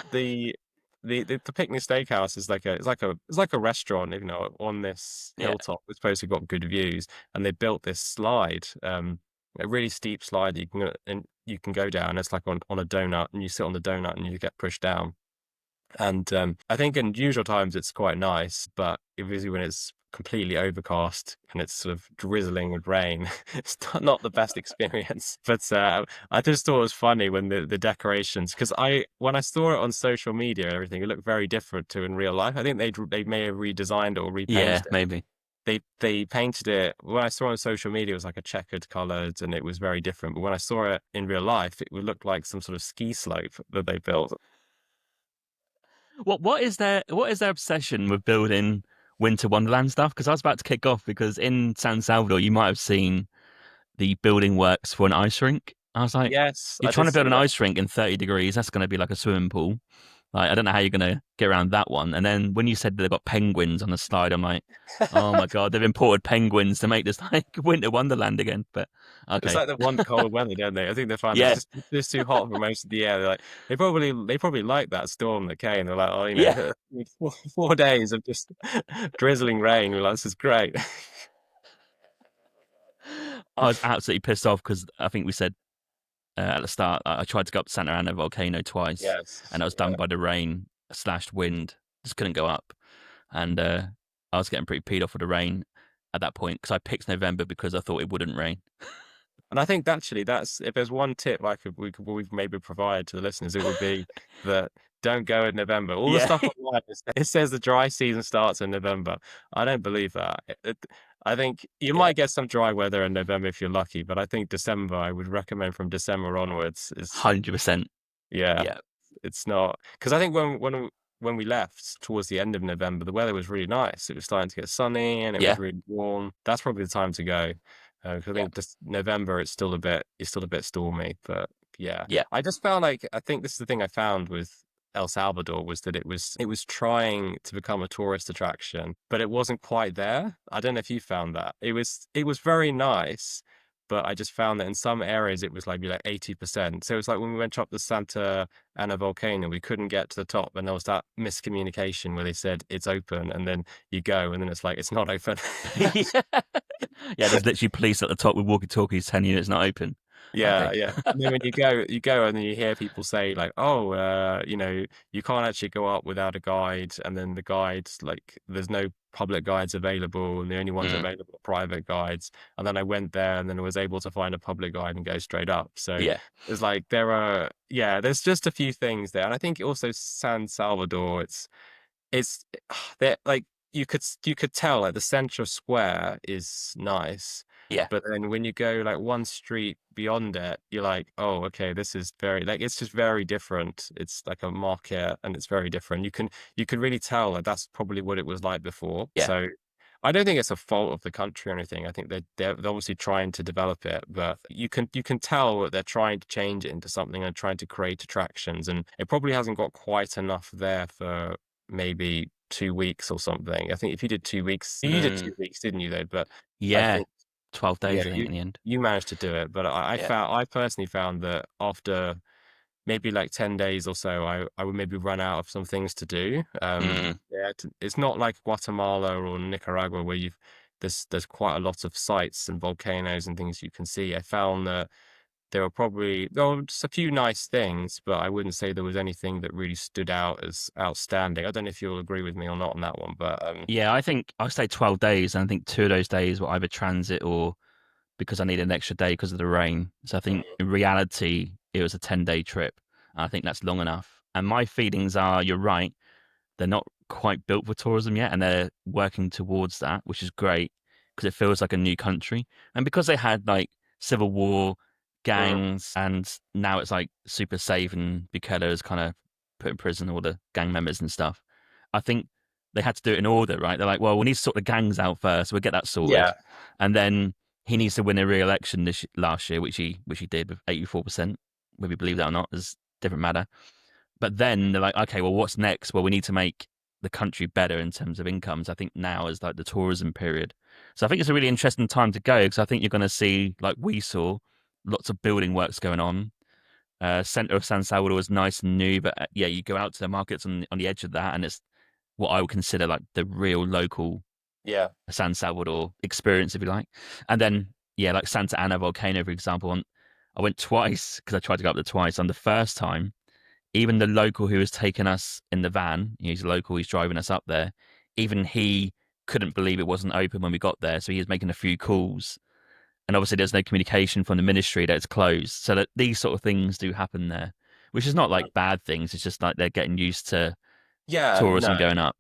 picnic steakhouse is like a restaurant, on this Yeah. hilltop. It's supposed to got good views, and they built this slide, a really steep slide that you can go down. It's like on a donut, and you sit on the donut and you get pushed down. And I think in usual times it's quite nice, but obviously when it's completely overcast and it's sort of drizzling with rain, it's not the best experience. But I just thought it was funny when the decorations, because when I saw it on social media and everything, it looked very different to in real life. I think they may have redesigned it or Yeah, repainted it. maybe. They painted it when I saw it on social media, it was like a checkered coloured and it was very different. But when I saw it in real life, it would look like some sort of ski slope that they built. What is their obsession with building winter wonderland stuff? Because I was about to kick off because in San Salvador you might have seen the building works for an ice rink. I was like, Yes, you're I did trying to build see an that. ice rink in 30 degrees. That's going to be like a swimming pool. Like, I don't know how you're going to get around that one. And then when you said they've got penguins on the slide, I'm like, oh my God, they've imported penguins to make this like winter wonderland again. But It's okay. like they want the cold weather, don't they? I think they find Yeah. it's too hot for most of the year. They probably like that storm that came. They're like, oh, Yeah. 4 days of just drizzling rain. We're like, this is great. I was absolutely pissed off because I think we said at the start, I tried to go up Santa Ana volcano twice and I Yes. was done by the rain / wind. Just couldn't go up. And I was getting pretty peed off with the rain at that point because I picked November because I thought it wouldn't rain. And I think actually that's if there's one tip we've maybe provide to the listeners, it would be that don't go in November. All the Yeah. stuff online it says the dry season starts in November. I don't believe that. I think you Yeah. might get some dry weather in November if you're lucky, but I think December I would recommend from December onwards is 100%. yeah, Yeah. it's not because I think when we left towards the end of November, the weather was really nice. It was starting to get sunny and it was Yeah. really warm. That's probably the time to go. 'Cause I Yeah. think this November it's still a bit stormy, but yeah. Yeah. I just found like I think this is the thing I found with El Salvador was that it was trying to become a tourist attraction, but it wasn't quite there. I don't know if you found that. It was very nice, but I just found that in some areas it was like 80%. So it was like when we went up the Santa Ana volcano, we couldn't get to the top, and there was that miscommunication where they said it's open, and then you go, and then it's like it's not open. Yeah. There's literally police at the top with walkie-talkies telling you it's not open. Okay. Yeah, yeah. And then when you go, and then you hear people say like, "Oh, you can't actually go up without a guide." And then the guides, like, there's no public guides available, and the only ones Mm, available are private guides. And then I went there, and then I was able to find a public guide and go straight up. So yeah. there's like there's just a few things there, and I think also San Salvador, it's there like you could tell like the central square is nice, Yeah. but then when you go like one street beyond it, you're like, oh, okay, this is very like it's just very different. It's like a market and it's very different. You can really tell that that's probably what it was like before. Yeah. So I don't think it's a fault of the country or anything. I think they're obviously trying to develop it, but you can tell that they're trying to change it into something and trying to create attractions, and it probably hasn't got quite enough there for maybe 2 weeks or something. I think if you did 2 weeks, you did Mm, 2 weeks, didn't you? Though, but I yeah. think 12 yeah, days, I think, in the end. you managed to do it. But Yeah. I personally found that after maybe like 10 days or so, I would maybe run out of some things to do. Mm, Yeah, it's not like Guatemala or Nicaragua where there's quite a lot of sites and volcanoes and things you can see. I found that there were just a few nice things, but I wouldn't say there was anything that really stood out as outstanding. I don't know if you'll agree with me or not on that one, but Yeah, I think I stayed 12 days, and I think 2 of those days were either transit or because I needed an extra day because of the rain. So I think in reality, it was a 10-day trip. I think that's long enough. And my feelings are, you're right, they're not quite built for tourism yet, and they're working towards that, which is great because it feels like a new country. And because they had like civil war, mm, gangs, and now it's like super safe, and Bukele has kind of put in prison all the gang members and stuff. I think they had to do it in order, right? They're like, well, we need to sort the gangs out first. We'll get that sorted, yeah, and then he needs to win a re-election last year, which he did with 84%. Whether you believe that or not is a different matter. But then they're like, okay, well, what's next? Well, we need to make the country better in terms of incomes. I think now is like the tourism period. So I think it's a really interesting time to go because I think you're going to see, like we saw, lots of building works going on. Center of San Salvador is nice and new, but yeah, you go out to the markets on the edge of that, and it's what I would consider like the real local yeah. San Salvador experience, if you like. And then, yeah, like Santa Ana volcano, for example, I went twice because I tried to go up there twice. On the first time, even the local who was taking us in the van, he's a local, he's driving us up there, even he couldn't believe it wasn't open when we got there. So he was making a few calls. And obviously, there's no communication from the ministry that it's closed. So that these sort of things do happen there, which is not Mm. like bad things. It's just like they're getting used to Yeah, tourism no. going up.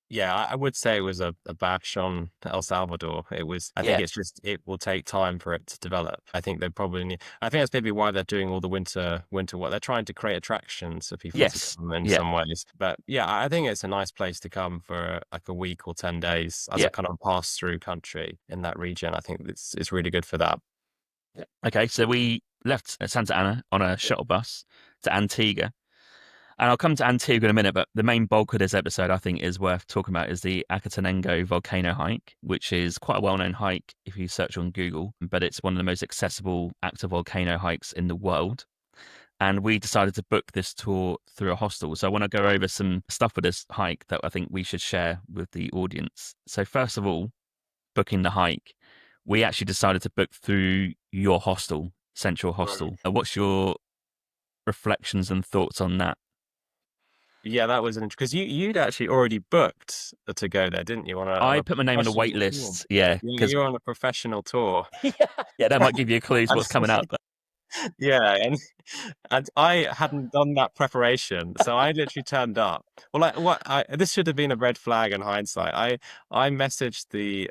Yeah, I would say it was a bash on El Salvador. I think Yeah. it's just, it will take time for it to develop. I think they probably need, I think that's maybe why they're doing all the winter what they're trying to create attractions for people to Yes. come in Yeah. some ways. But yeah, I think it's a nice place to come for like a week or 10 days as Yeah. a kind of pass through country in that region. I think it's really good for that. Okay. So we left Santa Ana on a shuttle bus to Antigua. And I'll come to Antigua in a minute, but the main bulk of this episode I think is worth talking about is the Acatenango volcano hike, which is quite a well-known hike if you search on Google, but it's one of the most accessible active volcano hikes in the world. And we decided to book this tour through a hostel. So I want to go over some stuff with this hike that I think we should share with the audience. So first of all, booking the hike, we actually decided to book through your hostel, Central Mm. Hostel. What's your reflections and thoughts on that? Yeah, that was an because you'd actually already booked to go there, didn't you? On I a put my name on a wait professional tour. list. Yeah, because You're on a professional tour. yeah, that might give you a clue to what's coming up. But Yeah, and I hadn't done that preparation, so I literally turned up. Well, like this should have been a red flag in hindsight. I messaged the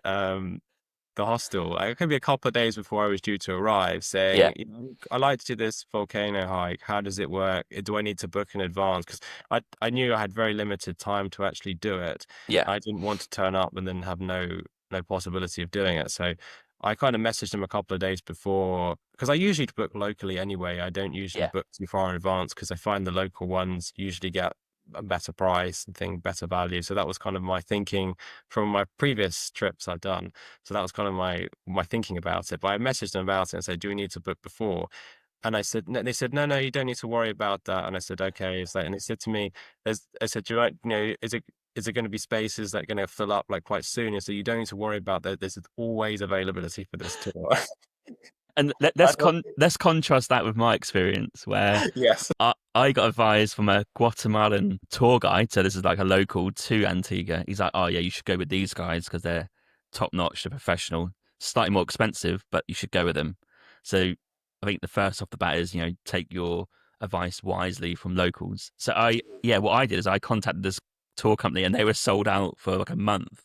hostel. It could be a couple of days before I was due to arrive, yeah, saying, "You know, I like to do this volcano hike. How does it work? Do I need to book in advance? Because I knew I had very limited time to actually do it. yeah, I didn't want to turn up and then have no possibility of doing it. So I kind of messaged them a couple of days before because I usually book locally anyway. I don't usually yeah, book too far in advance because I find the local ones usually get a better price and better value. So that was kind of my thinking from my previous trips I've done. So that was kind of my thinking about it. But I messaged them about it and said, "Do we need to book before?" And I said, no, they said, "No, no, you don't need to worry about that." And I said, "Okay." It's like, and they said to me, I said, "Do you know, is it going to be spaces that are going to fill up like quite soon?" And so you don't need to worry about that. There's always availability for this tour. and I thought, let's contrast that with my experience where yes, I got advised from a Guatemalan tour guide. So this is like a local to Antigua. He's like, oh yeah, you should go with these guys because they're top notch, they're professional, slightly more expensive, but you should go with them. So I think the first off the bat is take your advice wisely from locals. So what I did is I contacted this tour company and they were sold out for like a month.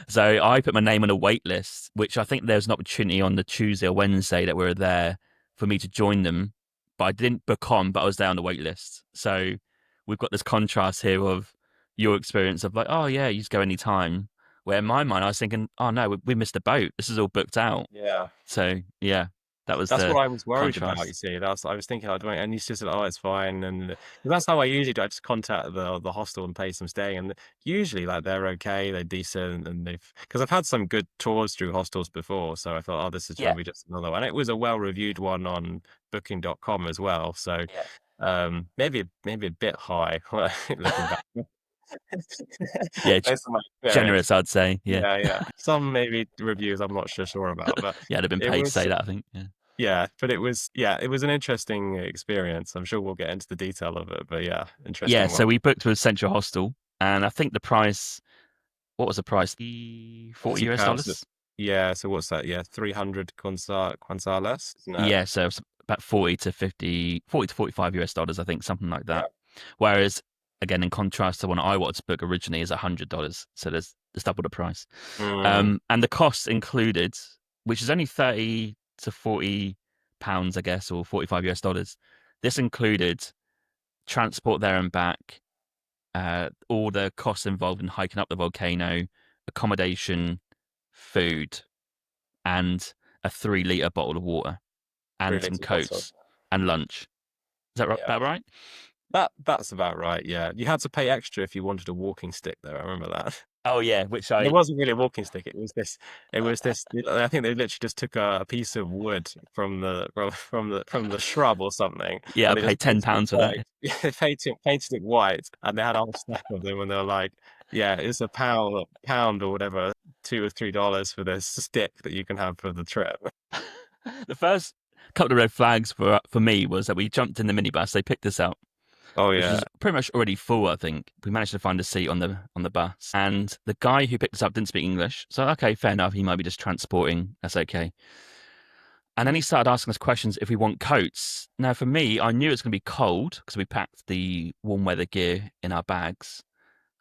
So I put my name on a wait list, which I think there was an opportunity on the Tuesday or Wednesday that we were there for me to join them. But I didn't book on, but I was there on the wait list. So we've got this contrast here of your experience of like, oh yeah, you just go anytime. Where in my mind, I was thinking, oh no, we missed the boat. This is all booked out. yeah. So yeah, that was That's the what I was worried about, you contrast. see. I was thinking, I don't, and he just said, "Oh, it's fine." And 'cause that's how I usually do. I just contact the hostel and pay some staying, and usually like they're okay, they're decent, and because I've had some good tours through hostels before, so I thought, oh, this is Yeah, probably just another one. It was a well-reviewed one on Booking.com as well, so yeah. maybe a bit high looking back. Yeah, Based on my experience. generous, I'd say. Yeah. Yeah, yeah. Some maybe reviews I'm not sure about, but Yeah, I'd have been it paid to was say that, I think. Yeah. yeah, but it was an interesting experience. I'm sure we'll get into the detail of it, but yeah, Yeah, interesting one. so we booked with Central Hostel, and I think the price, what was the price? 40 US £40. dollars? Yeah, so what's that? Yeah, 300 Gonzales, isn't it? Yeah, so it's about 40 to 50, 40 to 45 US dollars, I think, something like Yeah. that. Whereas, again, in contrast to one I wanted to book originally is $100. So there's double the price. Mm, And the costs included, which is only 30 to 40 pounds, I guess, or 45 US dollars. This included transport there and back, all the costs involved in hiking up the volcano, accommodation, food, and a 3 litre bottle of water, and some 3 liters bottle. coats and lunch. Is that Yeah. about right? That's about right. Yeah. You had to pay extra if you wanted a walking stick though. I remember that. Oh yeah, which And it I wasn't really a walking stick. It was this, I think they literally just took a piece of wood from from the shrub or something, yeah I and they just paid £10 for that. white. Yeah, they painted it white, and they had a whole stack of them, and they were like, yeah, it's a pound or whatever, $2 or $3 for this stick that you can have for the trip. The first couple of red flags for me was that we jumped in the minibus. They picked us up, Oh which yeah. was pretty much already full. I think we managed to find a seat on the bus, and the guy who picked us up didn't speak English. So okay, fair enough. He might be just transporting. That's okay. And then he started asking us questions if we want coats. Now, for me, I knew it was going to be cold because we packed the warm weather gear in our bags.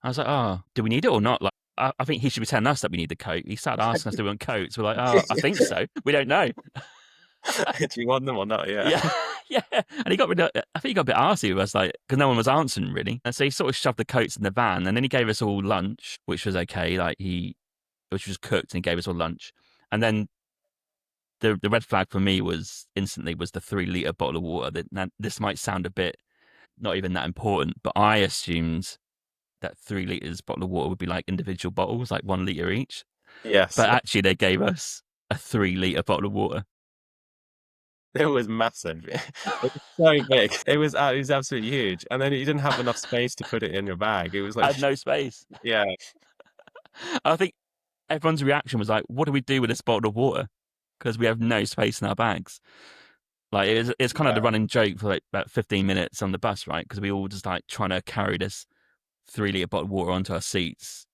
I was like, oh, do we need it or not? Like, I think he should be telling us that we need the coat. He started asking us do we want coats. We're like, oh, I think so. We don't know. Do you want them or not? Yeah. Yeah, yeah. And he got rid of, I think he got a bit arsey with us, like, because no one was answering really. And so he sort of shoved the coats in the van, and then he gave us all lunch, which was okay. Which was cooked, and he gave us all lunch. And then the red flag for me was instantly was the 3 litre bottle of water. Now, this might sound a bit not even that important, but I assumed that 3 litres bottle of water would be like individual bottles, like 1 litre each. Yes. But actually, they gave us a 3 litre bottle of water. It was massive. It was so big. It was absolutely huge. And then you didn't have enough space to put it in your bag. It was I like, had no space. yeah, I think everyone's reaction was like, "What do we do with this bottle of water?" Because we have no space in our bags. Like it's kind of the yeah. running joke for like about 15 minutes on the bus, right? Because we all just like trying to carry this 3 litre bottle of water onto our seats.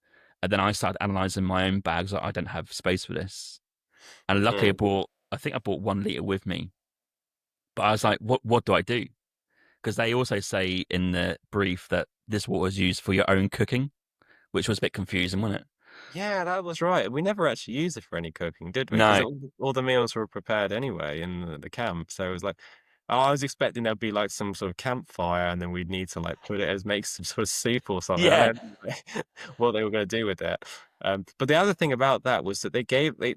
And then I started analysing my own bags. Like, I don't have space for this. And luckily, Mm. I think I bought 1 litre with me. But I was like, what do I do? Because they also say in the brief that this water is used for your own cooking, which was a bit confusing, wasn't it? Yeah, that was right. We never actually used it for any cooking, did we? Because No. all the meals were prepared anyway in the camp. So it was like, I was expecting there'd be like some sort of campfire and then we'd need to like put it as make some sort of soup or something. I Yeah. don't know what they were going to do with it. But the other thing about that was that they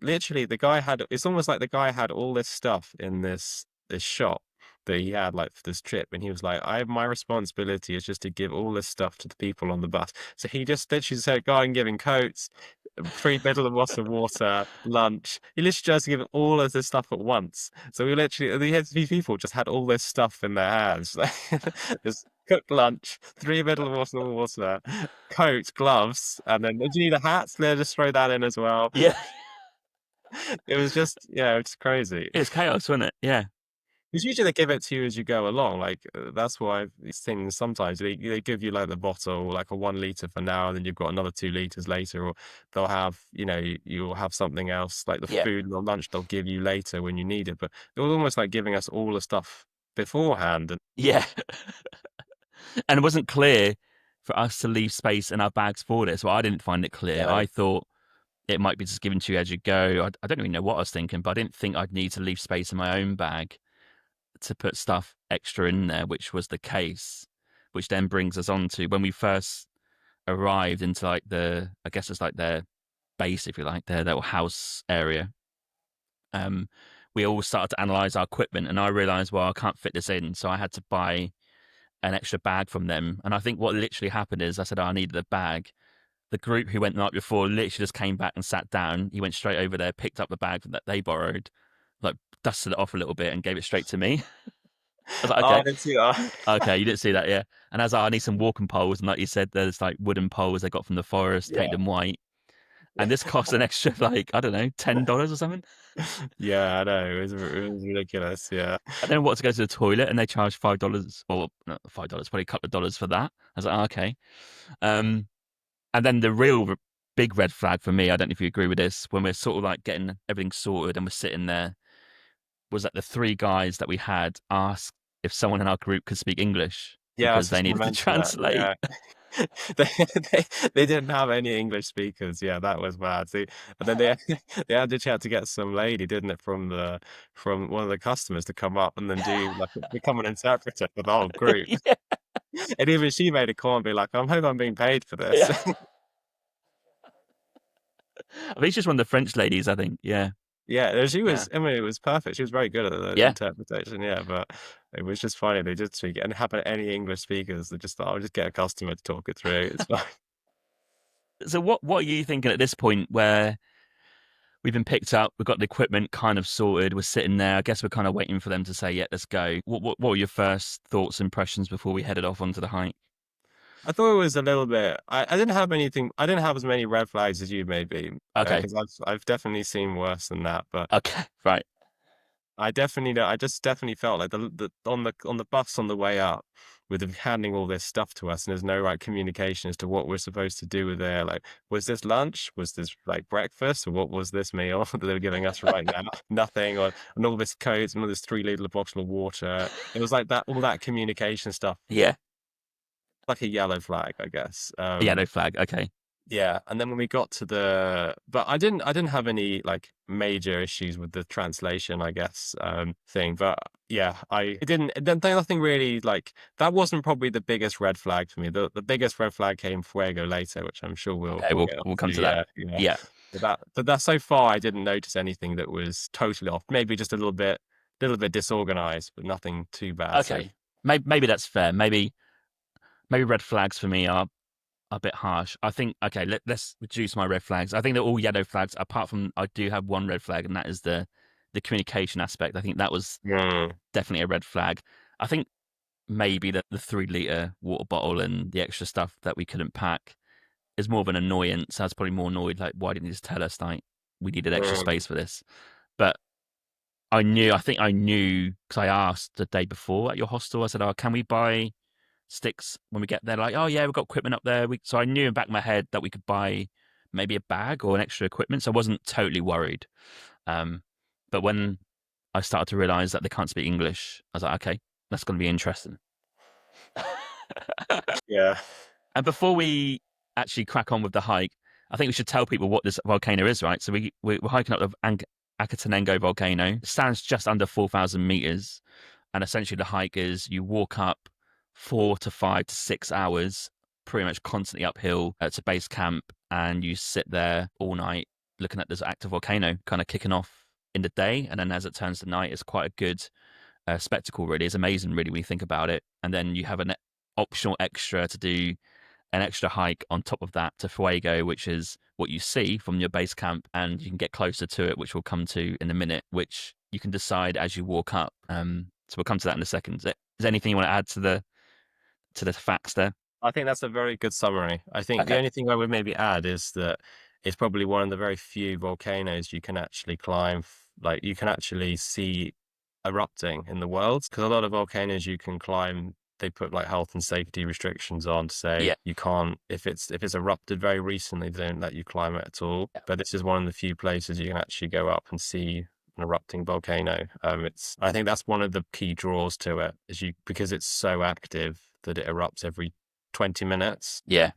literally, the guy had, it's almost like the guy had all this stuff in this shop that he had like for this trip. And he was like, my responsibility is just to give all this stuff to the people on the bus. So he just literally said, go and giving coats, 3 bottles of water, lunch. He literally just gave all of this stuff at once. So we literally, these people just had all this stuff in their hands. Just cooked lunch, 3 bottles of water, coat, gloves, and then did you need a hat? They just throw that in as well. Yeah. It was just, yeah, it's crazy. It's chaos, wasn't it? Yeah. Because usually they give it to you as you go along. Like that's why these things sometimes they give you like the bottle, like a 1 liter for now, and then you've got another 2 liters later, or they'll have, you'll have something else like the Yeah. food and the lunch they'll give you later when you need it. But it was almost like giving us all the stuff beforehand. And Yeah. And it wasn't clear for us to leave space in our bags for this. Well, I didn't find it clear. yeah, I thought it might be just given to you as you go. I don't even know what I was thinking, but I didn't think I'd need to leave space in my own bag to put stuff extra in there, which was the case. Which then brings us on to when we first arrived into like I guess it's like their base, if you like, their little house area. Um, we all started to analyze our equipment, and I realized, well, I can't fit this in, so I had to buy an extra bag from them. And I think what literally happened is I said, I needed a bag. The group who went the night before literally just came back and sat down. He went straight over there, picked up the bag that they borrowed, like dusted it off a little bit, and gave it straight to me. was like, Oh, I okay, didn't see that. okay, you didn't see that, yeah. And I was like, I need some walking poles, and like you said, there's like wooden poles they got from the forest, painted Yeah. them white, and this cost an extra like I don't know, $10 or something. Yeah, I know. It was ridiculous. Yeah. And then what to go to the toilet, and they charge $5, or not $5, probably a couple of dollars for that. I was like, oh, okay. Um, and then the real big red flag for me, I don't know if you agree with this, when we're sort of like getting everything sorted and we're sitting there, was that the three guys that we had asked if someone in our group could speak English Yeah, I was because they just gonna needed to mention that. translate. Yeah. They, they didn't have any English speakers. Yeah, that was bad. See, and then they they actually had to get some lady, didn't it, from one of the customers to come up and then do like become an interpreter for the whole group. Yeah, And even she made a call and be like, "I hope I'm being paid for this." yeah. I think she's one of the French ladies. I think. Yeah, Yeah, and she yeah, was. I mean, it was perfect. She was very good at the yeah. interpretation. Yeah, but it was just funny. They did speak and have any English speakers. They just thought, "I'll just get a customer to talk it through. It's fine." So what are you thinking at this point where we've been picked up, we've got the equipment kind of sorted, we're sitting there. I guess we're kind of waiting for them to say, yeah, let's go. What were your first thoughts, impressions before we headed off onto the hike? I thought it was a little bit. I didn't have anything. I didn't have as many red flags as you maybe, Okay. because I've definitely seen worse than that. But Okay. Right. I definitely know. I just definitely felt like the on the bus on the way up, with them handing all this stuff to us, and there's no right communication as to what we're supposed to do with it. Like, was this lunch? Was this like breakfast? Or what was this meal that they were giving us right now? Nothing. Or and all this codes and all this 3 liter bottle of water. It was like that. All that communication stuff, Yeah. like a yellow flag, I guess. A yellow flag. Okay. Yeah, and then when we got to but I didn't have any like major issues with the translation, I guess, thing. But yeah, it didn't. Then nothing really like that wasn't probably the biggest red flag for me. The biggest red flag came Fuego later, which I'm sure Okay. we'll We'll get we'll onto. come to that. Yeah, yeah. Yeah. But that so far I didn't notice anything that was totally off. Maybe just a little bit disorganized, but nothing too bad. So Okay. Maybe that's fair. Maybe red flags for me are a bit harsh. I think okay, let's reduce my red flags. I think they're all yellow flags, apart from I do have one red flag, and that is the communication aspect. I think that was mm, definitely a red flag. I think maybe that the 3 liter water bottle and the extra stuff that we couldn't pack is more of an annoyance. I was probably more annoyed, like, why didn't you just tell us like we needed extra mm, space for this? But I think I knew because I asked the day before at your hostel. I said, "Oh, can we buy sticks when we get there?" Like, "Oh yeah, we've got equipment up there." So I knew in the back of my head that we could buy maybe a bag or an extra equipment. So I wasn't totally worried. Um, but when I started to realize that they can't speak English, I was like, okay, that's going to be interesting. yeah. And before we actually crack on with the hike, I think we should tell people what this volcano is, right? So we're hiking up the Acatenango volcano. It stands just under 4,000 meters. And essentially, the hike is you walk up 4 to 5 to 6 hours, pretty much constantly uphill to base camp, and you sit there all night looking at this active volcano kind of kicking off in the day. And then as it turns to night, it's quite a good spectacle, really. It's amazing, really, when you think about it. And then you have an optional extra to do an extra hike on top of that to Fuego, which is what you see from your base camp, and you can get closer to it, which we'll come to in a minute, which you can decide as you walk up. So we'll come to that in a second. Is there anything you want to add to the facts there? I think that's a very good summary. I think the Okay. only thing I would maybe add is that it's probably one of the very few volcanoes you can actually climb, like you can actually see erupting in the world. Because a lot of volcanoes you can climb, they put like health and safety restrictions on to say Yeah. you can't if it's erupted very recently, they don't let you climb it at all. Yeah. But this is one of the few places you can actually go up and see an erupting volcano. It's I think that's one of the key draws to it is because it's so active that it erupts every 20 minutes. Yeah.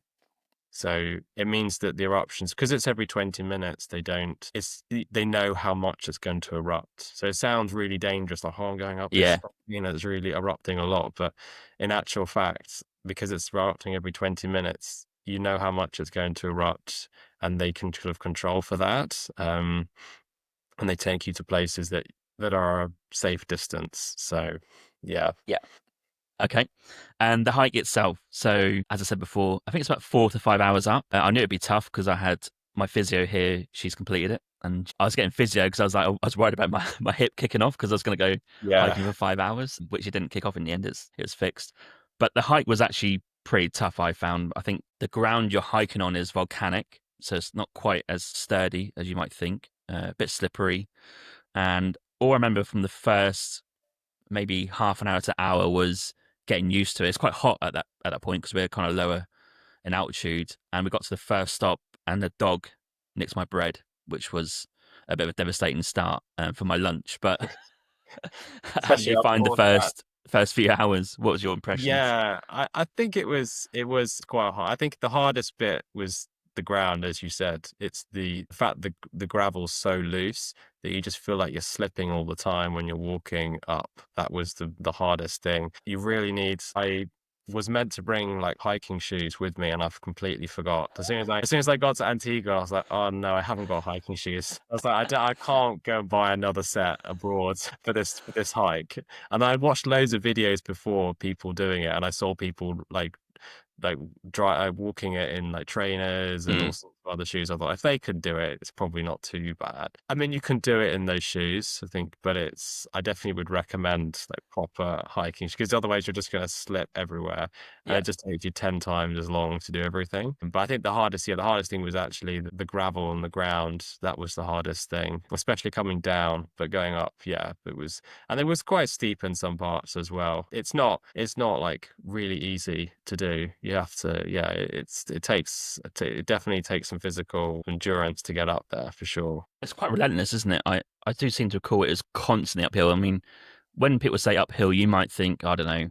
So it means that the eruptions, because it's every 20 minutes, they know how much it's going to erupt. So it sounds really dangerous, like, oh, I'm going up this, Yeah. it's really erupting a lot. But in actual fact, because it's erupting every 20 minutes, you know how much it's going to erupt, and they can sort of control for that. And they take you to places that are a safe distance. So yeah. Yeah. Okay. And the hike itself. So, as I said before, I think it's about 4 to 5 hours up. I knew it'd be tough because I had my physio here. She's completed it. and I was getting physio because I was worried about my hip kicking off because I was going to go Yeah. hiking for 5 hours, which it didn't kick off in the end. It was fixed. But the hike was actually pretty tough, I found. I think the ground you're hiking on is volcanic, so it's not quite as sturdy as you might think, a bit slippery. And all I remember from the first maybe half an hour to hour was getting used to it. It's quite hot at that point because we're kind of lower in altitude, and we got to the first stop, and the dog nicked my bread, which was a bit of a devastating start for my lunch. But how did Especially you up find the north. first few hours? What was your impressions? Yeah, I think it was quite hard. I think the hardest bit was the ground, as you said. It's the fact the gravel's so loose that you just feel like you're slipping all the time when you're walking up. That was the hardest thing. You really need. I was meant to bring like hiking shoes with me, and I've completely forgot. As soon as I got to Antigua, I was like, oh no, I haven't got hiking shoes. I was like, I can't go and buy another set abroad for this hike. And I watched loads of videos before people doing it, and I saw people like walking it in like trainers and all Mm, sorts of other shoes. I thought if they could do it, it's probably not too bad. I mean, you can do it in those shoes, I think, but I definitely would recommend like proper hiking because otherwise you're just going to slip everywhere, and yeah. it just takes you 10 times as long to do everything. But I think the hardest thing was actually the gravel and the ground. That was the hardest thing, especially coming down, but going up, yeah, it was. And it was quite steep in some parts as well. It's not like really easy to do. You have to, yeah, it definitely takes some physical endurance to get up there for sure. It's quite relentless, isn't it? I do seem to recall it as constantly uphill. I mean, when people say uphill, you might think, I don't know,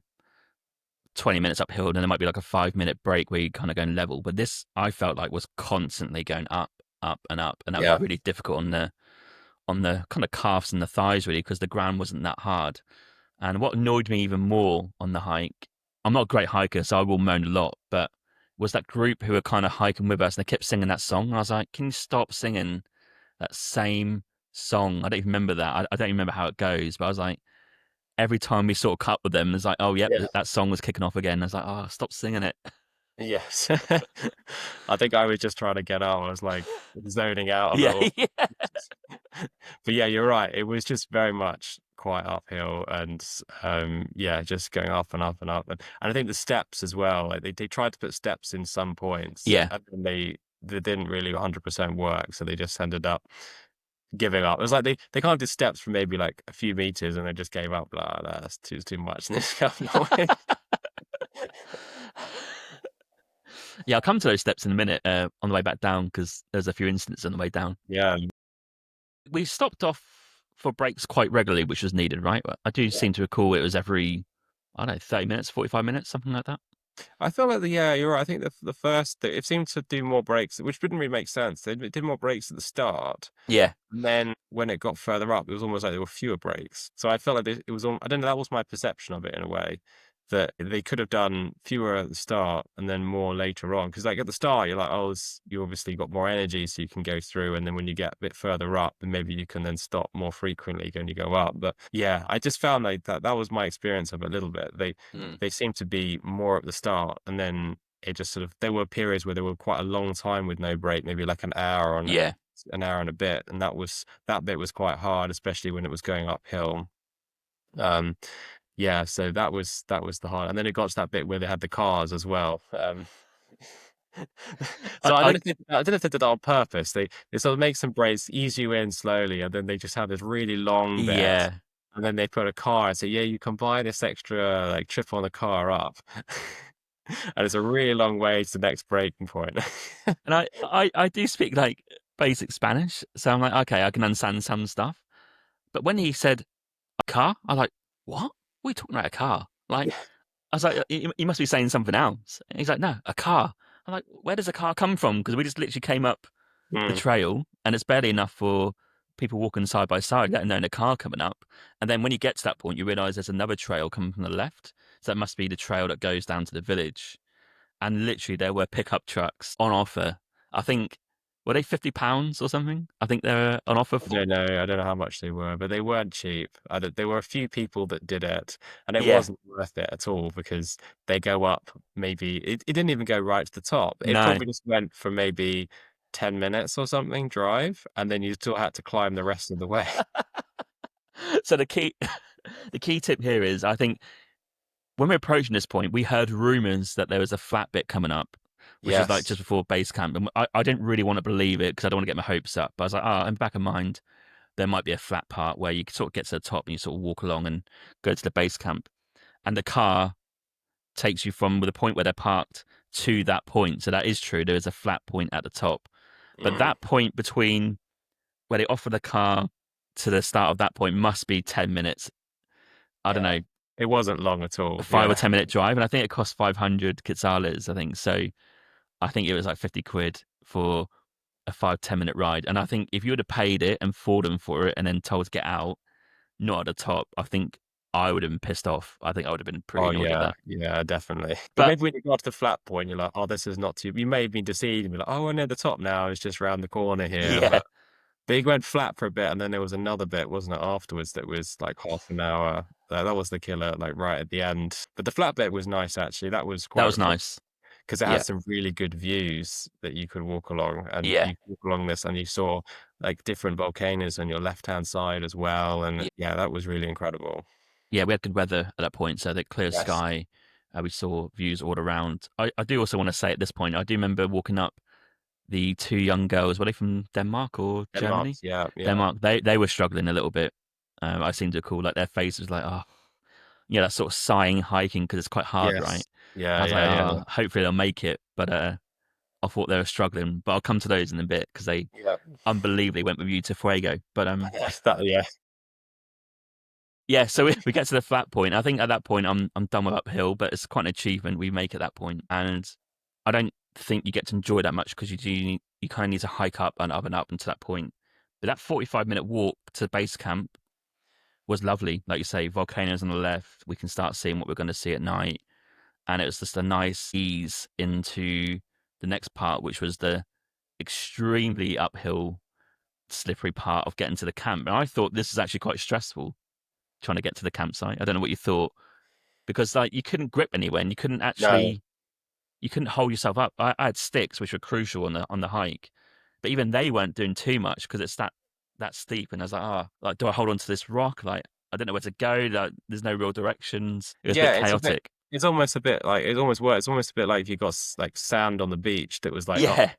20 minutes uphill, and then there might be like a 5 minute break where you kind of going level. But this, I felt like, was constantly going up, up, and up. And that was Yeah. really difficult on the kind of calves and the thighs, really, because the ground wasn't that hard. And what annoyed me even more on the hike, I'm not a great hiker, so I will moan a lot, but was that group who were kind of hiking with us and they kept singing that song. And I was like, can you stop singing that same song? I don't even remember that. I don't even remember how it goes, but I was like, every time we sort of cut with them, it's like, oh, yep, Yeah. that song was kicking off again. I was like, oh, stop singing it. Yes. I think I was just trying to get out. I was like zoning out a Yeah, little. yeah. But yeah, you're right. It was just very much quite uphill and yeah, just going up and up and up. And I think the steps as well, like they tried to put steps in some points Yeah. and then they didn't really 100% work. So they just ended up giving up. It was like they kind of did steps for maybe like a few meters and they just gave up. Blah, that's too much. And this kept going. Yeah, I'll come to those steps in a minute on the way back down because there's a few incidents on the way down. Yeah. We stopped off for breaks quite regularly, which was needed, right? I do seem to recall it was every, I don't know, 30 minutes, 45 minutes, something like that. I feel like yeah, you're right. I think the first it seemed to do more breaks, which didn't really make sense. It did more breaks at the start, Yeah. and then when it got further up, it was almost like there were fewer breaks. So I felt like it was. I don't know. That was my perception of it in a way that they could have done fewer at the start and then more later on. Because like at the start, you're like, oh, you obviously got more energy, so you can go through. And then when you get a bit further up, then maybe you can then stop more frequently when you go up. But yeah, I just found like that was my experience of it a little bit. Mm. They seemed to be more at the start, and then it just sort of there were periods where there were quite a long time with no break, maybe like Yeah. an hour and a bit, and that bit was quite hard, especially when it was going uphill. Um, yeah, so that was the hard, and then it got to that bit where they had the cars as well. I, So I I don't know if they did that on purpose. They sort of make some breaks, ease you in slowly, and then they just have this really long bit, yeah. and then they put a car and say, yeah, you can buy this extra like trip on the car up. And it's a really long way to the next breaking point. And I do speak like basic Spanish, so I'm like, okay, I can understand some stuff. But when he said a car, I was like, what? What are you talking about, a car? Like, I was like, you must be saying something else. And he's like, no, a car. I'm like, where does a car come from? Because we just literally came up the Mm. trail, and it's barely enough for people walking side by side, let alone a car coming up. And then when you get to that point, you realise there's another trail coming from the left. So that must be the trail that goes down to the village. And literally, there were pickup trucks on offer. I think, were they £50 or something? I think they were on offer I for. don't know. I don't know how much they were, but they weren't cheap. There were a few people that did it, and it Yeah, wasn't worth it at all because they go up maybe it didn't even go right to the top. It no, probably just went for maybe 10 minutes or something drive, and then you still had to climb the rest of the way. So the key, the key tip here is, I think when we're approaching this point, we heard rumors that there was a flat bit coming up, which is like Yes. just before base camp. And I didn't really want to believe it because I don't want to get my hopes up. But I was like, in back of mind, there might be a flat part where you sort of get to the top and you sort of walk along and go to the base camp. And the car takes you from the point where they're parked to that point. So that is true. There is a flat point at the top. But Mm, that point between where they offer the car to the start of that point must be 10 minutes. I don't yeah. know, It wasn't long at a all. 5 or 10 minute drive. And I think it cost 500 quetzales, I think. So I think it was like 50 quid for a 5-10 minute ride. And I think if you would have paid it and fought them for it and then told to get out, not at the top, I think I would have been pissed off. I think I would have been pretty Oh annoyed at yeah, that. yeah, definitely. But But maybe when you got to the flat point, you're like, oh, this is not too. You may have been deceived and be like, oh, we're near the top now. It's just round the corner here. yeah, But he went flat for a bit, and then there was another bit, wasn't it, afterwards that was like half an hour. That was the killer, like right at the end. But the flat bit was nice actually. That was that quite was refreshing nice. because it had Yeah, some really good views that you could walk along, and yeah, you could walk along this, and you saw like different volcanoes on your left hand side as well. And yeah. yeah, that was really incredible. Yeah, we had good weather at that point, so the clear Yes, sky. We saw views all around. I do also want to say at this point, I do remember walking up the two young girls. Were they from Denmark or Denmark. Germany? Yeah, yeah, Denmark. They were struggling a little bit. I seemed to recall like their face was like, oh, yeah, that sort of sighing hiking because it's quite hard, right? yes, I yeah, was like, yeah, yeah, hopefully they'll make it. But I thought they were struggling. But I'll come to those in a bit because they yeah. unbelievably went with you to Fuego. But That, yeah, yeah, so we get to the flat point. I think at that point I'm done with uphill, but it's quite an achievement we make at that point. And I don't think you get to enjoy that much because you kind of need to hike up and up and up until that point. But that 45-minute walk to base camp was lovely. Like you say, volcanoes on the left. We can start seeing what we're going to see at night, and it was just a nice ease into the next part, which was the extremely uphill, slippery part of getting to the camp. And I thought this was actually quite stressful trying to get to the campsite. I don't know what you thought because like you couldn't grip anywhere and no. you couldn't hold yourself up. I had sticks which were crucial on the hike, but even they weren't doing too much because it's that steep. And I was like, like do I hold on to this rock? Like I don't know where to go. Like, there's no real directions. It was a bit Yeah, it's a bit. chaotic. It's almost a bit like it almost works. It's almost a bit like if you got like sand on the beach that was like up, Yeah,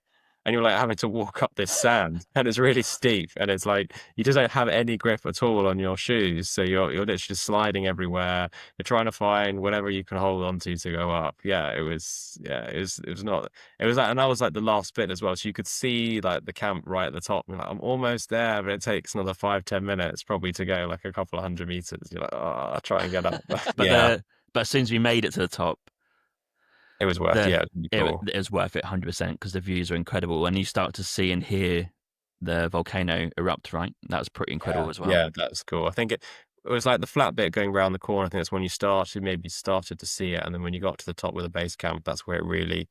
and you're like having to walk up this sand, and it's really steep, and it's like you just don't have any grip at all on your shoes, so you're literally just sliding everywhere. You're trying to find whatever you can hold on to go up. Yeah, it was not. It was like, and that was like the last bit as well, so you could see like the camp right at the top. You're like, I'm almost there, but it takes another 5-10 minutes probably to go like a couple of hundred meters. You're like, oh, I'll try and get up. but Yeah. as soon as we made it to the top, It was worth, the yeah, it was really cool. it was worth it 100% because the views are incredible and you start to see and hear the volcano erupt. Right, that was pretty Yeah, incredible as well. yeah, that's cool. I think it was like the flat bit going round the corner. I think that's when you started to see it, and then when you got to the top with the base camp, that's where it really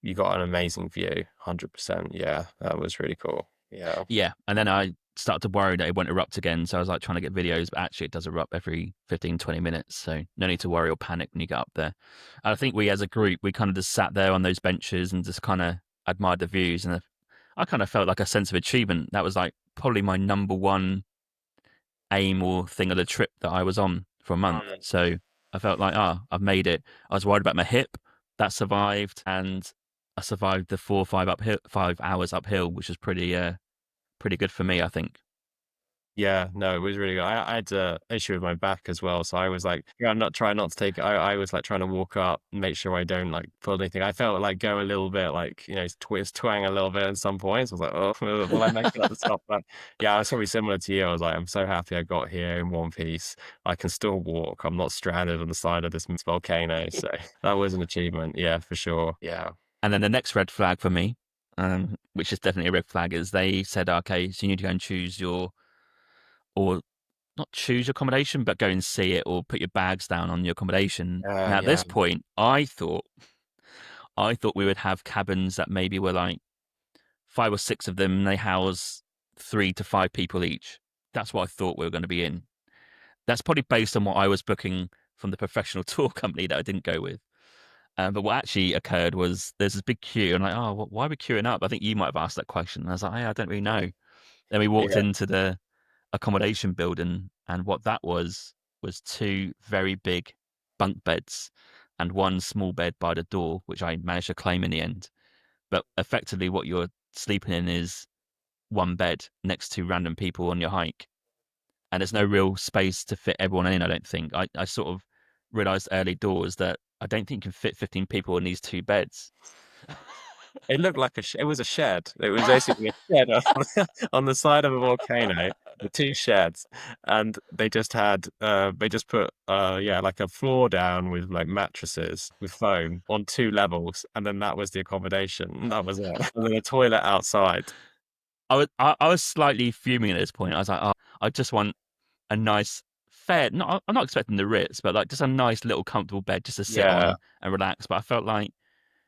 you got an amazing view. 100%. Yeah, that was really cool. Yeah. Yeah, and then I started to worry that it won't erupt again. So I was like trying to get videos, but actually it does erupt every 15-20 minutes. So no need to worry or panic when you get up there. And I think we as a group, we kind of just sat there on those benches and just kind of admired the views. And I kind of felt like a sense of achievement. That was like probably my number one aim or thing of the trip that I was on for a month. Mm. So I felt like, I've made it. I was worried about my hip. That survived. And I survived the 5 hours uphill, which was pretty good for me, I think. Yeah, no, it was really good. I had a issue with my back as well, so I was like, yeah, I'm not trying not to take. I was like trying to walk up and make sure I don't like pull anything. I felt like go a little bit like twang a little bit at some points. I was like, oh, will I make it at the top? But yeah, I was probably similar to you. I was like, I'm so happy I got here in one piece. I can still walk. I'm not stranded on the side of this volcano. So that was an achievement. Yeah, for sure. Yeah. And then the next red flag for me, which is definitely a red flag, is they said, okay, so you need to go and choose or not choose your accommodation, but go and see it or put your bags down on your accommodation. Now, at Yeah. this point, I thought we would have cabins that maybe were like 5 or 6 of them, and they house 3 to 5 people each. That's what I thought we were going to be in. That's probably based on what I was booking from the professional tour company that I didn't go with. But what actually occurred was there's this big queue, and like, oh, why are we queuing up? I think you might have asked that question. And I was like, hey, I don't really know. Then we walked Yeah. into the accommodation building, and what that was two very big bunk beds and one small bed by the door, which I managed to claim in the end. But effectively, what you're sleeping in is one bed next to random people on your hike, and there's no real space to fit everyone in. I don't think. I sort of realized early doors that I don't think you can fit 15 people in these two beds. It looked like it was a shed. It was basically a shed on the side of a volcano, the two sheds, and they just had they just put yeah, like a floor down with like mattresses with foam on two levels, and then that was the accommodation. That was it. And then a toilet outside. I was slightly fuming at this point. I was like, oh, I just want a nice, fair. Not, I'm not expecting the Ritz, but like just a nice little comfortable bed just to sit Yeah, on and relax. But I felt like,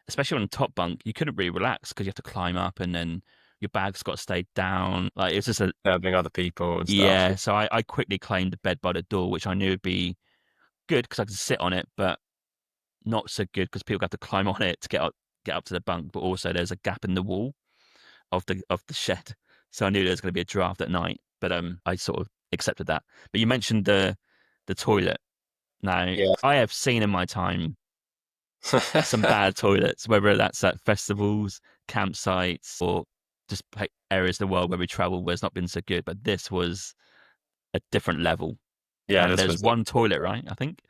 especially on the top bunk, you couldn't really relax because you have to climb up and then your bag's got to stay down. Like it's just a serving other people and stuff. yeah. So I quickly claimed the bed by the door, which I knew would be good because I could sit on it, but not so good because people have to climb on it to get up to the bunk. But also there's a gap in the wall of the shed, so I knew there was going to be a draft at night. But I sort of accepted that. But you mentioned the toilet. Now Yeah. I have seen in my time some bad toilets, whether that's at festivals, campsites, or just areas of the world where we travel where it's not been so good. But this was a different level. Yeah, And this there's was one toilet, right? I think.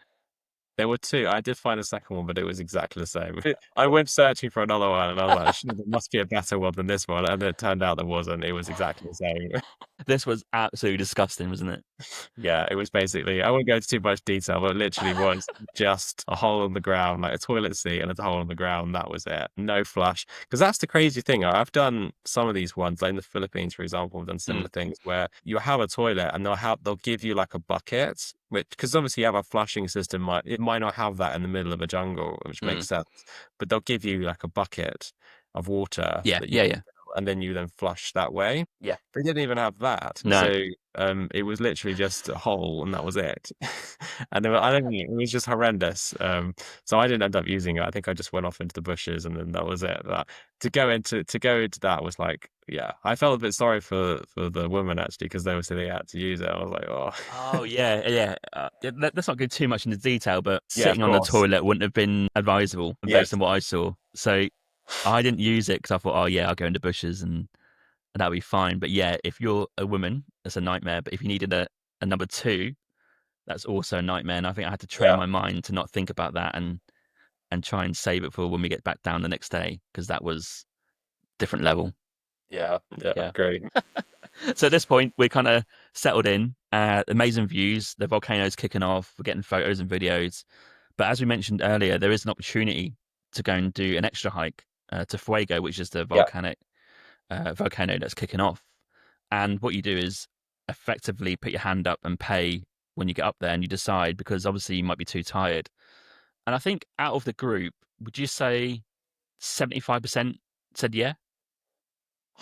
there were two. I did find a second one, but it was exactly the same. I went searching for another one, and I was like, "Shit, there must be a better one than this one." And it turned out there wasn't. It was exactly the same. This was absolutely disgusting, wasn't it? Yeah, it was basically, I won't go into too much detail, but it literally was just a hole in the ground, like a toilet seat and a hole in the ground. That was it. No flush. Because that's the crazy thing. I've done some of these ones, like in the Philippines, for example, I've done Mm, similar things where you have a toilet and they'll give you like a bucket, which, because obviously you have a flushing system, it might not have that in the middle of a jungle, which mm. makes sense. But they'll give you like a bucket of water Yeah, that you yeah, yeah, and then you then flush that way. yeah. They didn't even have that. No. So it was literally just a hole, and that was it. And I don't know, it was just horrendous. So I didn't end up using it. I think I just went off into the bushes, and then that was it. But to go into that was like, yeah, I felt a bit sorry for the woman actually because they were saying they had to use it. I was like, oh, Oh yeah, yeah. Let's not go too much into detail, but yeah, of sitting on the course, toilet wouldn't have been advisable based yes, on what I saw. So I didn't use it because I thought, oh yeah, I'll go into bushes and that'll be fine. But yeah, if you're a woman, that's a nightmare. But if you needed a number two, that's also a nightmare. And I think I had to train yeah, my mind to not think about that and try and save it for when we get back down the next day because that was different level. yeah, yeah, Yeah. great, So at this point, we're kind of settled in. Amazing views. The volcano's kicking off. We're getting photos and videos. But as we mentioned earlier, there is an opportunity to go and do an extra hike to Fuego, which is the yeah, volcano that's kicking off. And what you do is effectively put your hand up and pay when you get up there, and you decide because obviously you might be too tired. And I think out of the group, would you say 75% said yeah?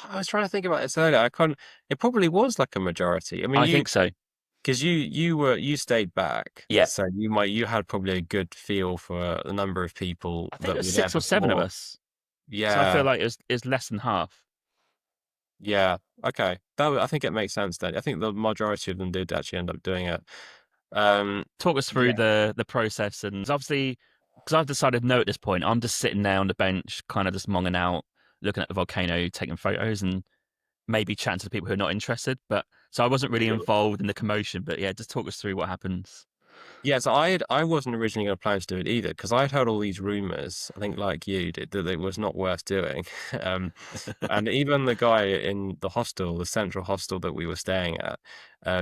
I was trying to think about this earlier. I can't. It probably was like a majority. I mean, I think so. because you stayed back, Yeah. so you had probably a good feel for the number of people I think that there's were there six or seven of before. us. So I feel Yeah, like it's less than half. yeah, okay. I think it makes sense then. I think the majority of them did actually end up doing it. Talk us through Yeah, the process, and obviously, because I've decided no at this point, I'm just sitting there on the bench, kind of just monging out, looking at the volcano, taking photos, and maybe chatting to the people who are not interested. But so I wasn't really involved in the commotion. But yeah, just talk us through what happens. yeah, so I wasn't originally going to plan to do it either because I'd heard all these rumors. I think like you did that it was not worth doing. Um, and even the guy in the hostel, the central hostel that we were staying at,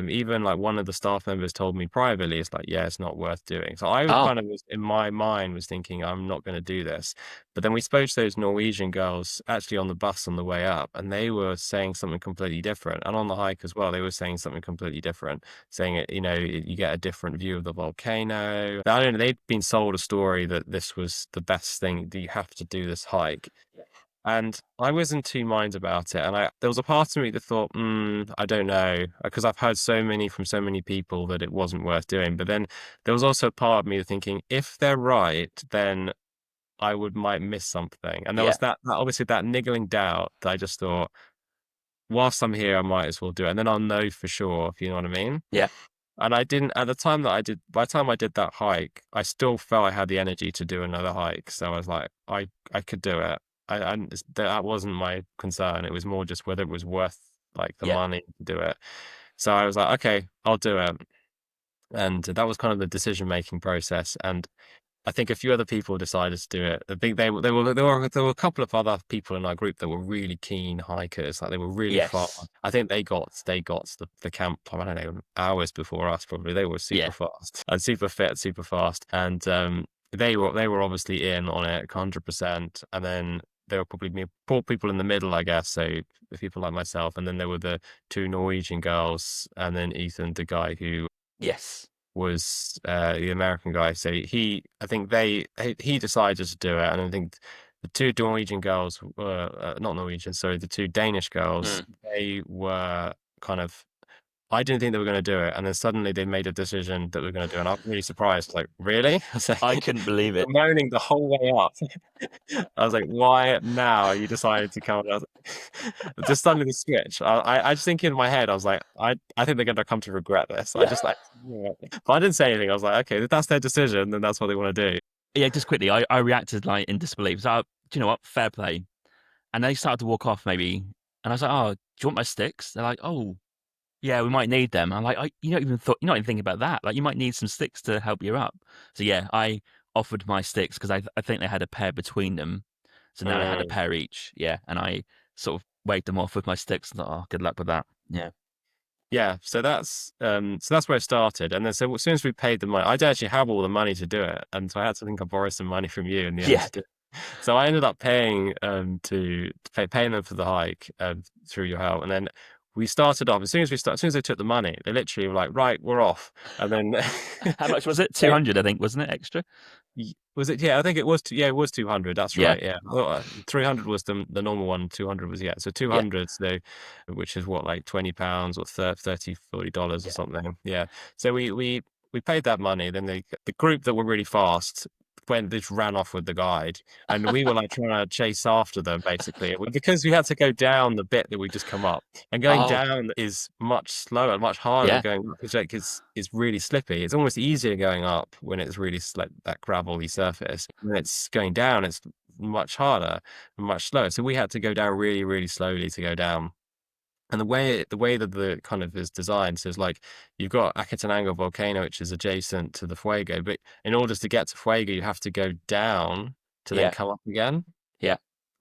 even like one of the staff members told me privately, it's like, yeah, it's not worth doing. So I Oh, kind of was in my mind was thinking I'm not going to do this. But then we spoke to those Norwegian girls actually on the bus on the way up, and they were saying something completely different. And on the hike as well, they were saying something completely different, saying it, you get a different view of the volcano. I don't know, they'd been sold a story that this was the best thing, that you have to do this hike. And I was in two minds about it. And there was a part of me that thought, I don't know, because I've heard from so many people that it wasn't worth doing. But then there was also a part of me thinking, if they're right, then I might miss something. And there Yeah. was that obviously that niggling doubt that I just thought, whilst I'm here, I might as well do it. And then I'll know for sure, if you know what I mean. Yeah. And I didn't at the time that I did. By the time I did that hike, I still felt I had the energy to do another hike. So I was like, I could do it. That wasn't my concern. It was more just whether it was worth like the Yeah. money to do it. So I was like, okay, I'll do it. And that was kind of the decision making process. And I think a few other people decided to do it. I think there were a couple of other people in our group that were really keen hikers. Like they were really far. Yes. I think they got the camp, I don't know, hours before us probably. They were super Yeah. fast and super fit, super fast. And they were obviously in on it 100%. And then there were probably poor people in the middle, I guess. So people like myself. And then there were the two Norwegian girls, and then Ethan, the guy who Yes. was the American guy. So I think he decided to do it, and I think the two Norwegian girls were not Norwegian, sorry, the two Danish girls. Mm. They were kind of. I didn't think they were going to do it, and then suddenly they made a decision that we're going to do it. And I'm really surprised. Like, really? I was like, I couldn't believe it. moaning the whole way up. I was like, why now you decided to come? Just suddenly the switch. I just think in my head, I was like, I think they're going to come to regret this. I just like, but I didn't say anything. I was like, okay, if that's their decision, then that's what they want to do. Yeah, just quickly, I reacted like in disbelief. So, do you know what? Fair play. And they started to walk off maybe. And I was like, oh, do you want my sticks? They're like, oh, yeah, we might need them. I'm like, you're not even thinking about that. Like, you might need some sticks to help you up. So yeah, I offered my sticks because I think they had a pair between them. So now they had a Mm. pair each. Yeah, and I sort of waved them off with my sticks and thought, oh, good luck with that. Yeah. Yeah, so that's where it started, and then so as soon as we paid the money, I didn't actually have all the money to do it, and so I had to think I borrowed some money from you in the end Yeah. to do it. So I ended up paying paying them for the hike through your help, and then we started off as soon as they took the money, they literally were like, right, we're off, and then How much was it? they, 200, I think, wasn't it? Extra? was it? Yeah, I think it was. Yeah, it was 200. That's Yeah. right. Yeah, well, 300 was the normal one. 200 was, yeah. So Yeah. 200, so which is what, like £20 or 30, $40 or Yeah. something. Yeah. So we paid that money. Then the group that were really fast just ran off with the guide, and we were like trying to chase after them basically because we had to go down the bit that we just come up, and going Oh, down is much slower, much harder than yeah. going up. It's really slippy. It's almost easier going up when it's really like that gravelly surface. When it's going down, it's much harder and much slower. So we had to go down really, really slowly to go down. And the way that the kind of is designed, so it's like you've got Acatenango Volcano, which is adjacent to the Fuego, but in order to get to Fuego, you have to go down to then Yeah. come up again. Yeah.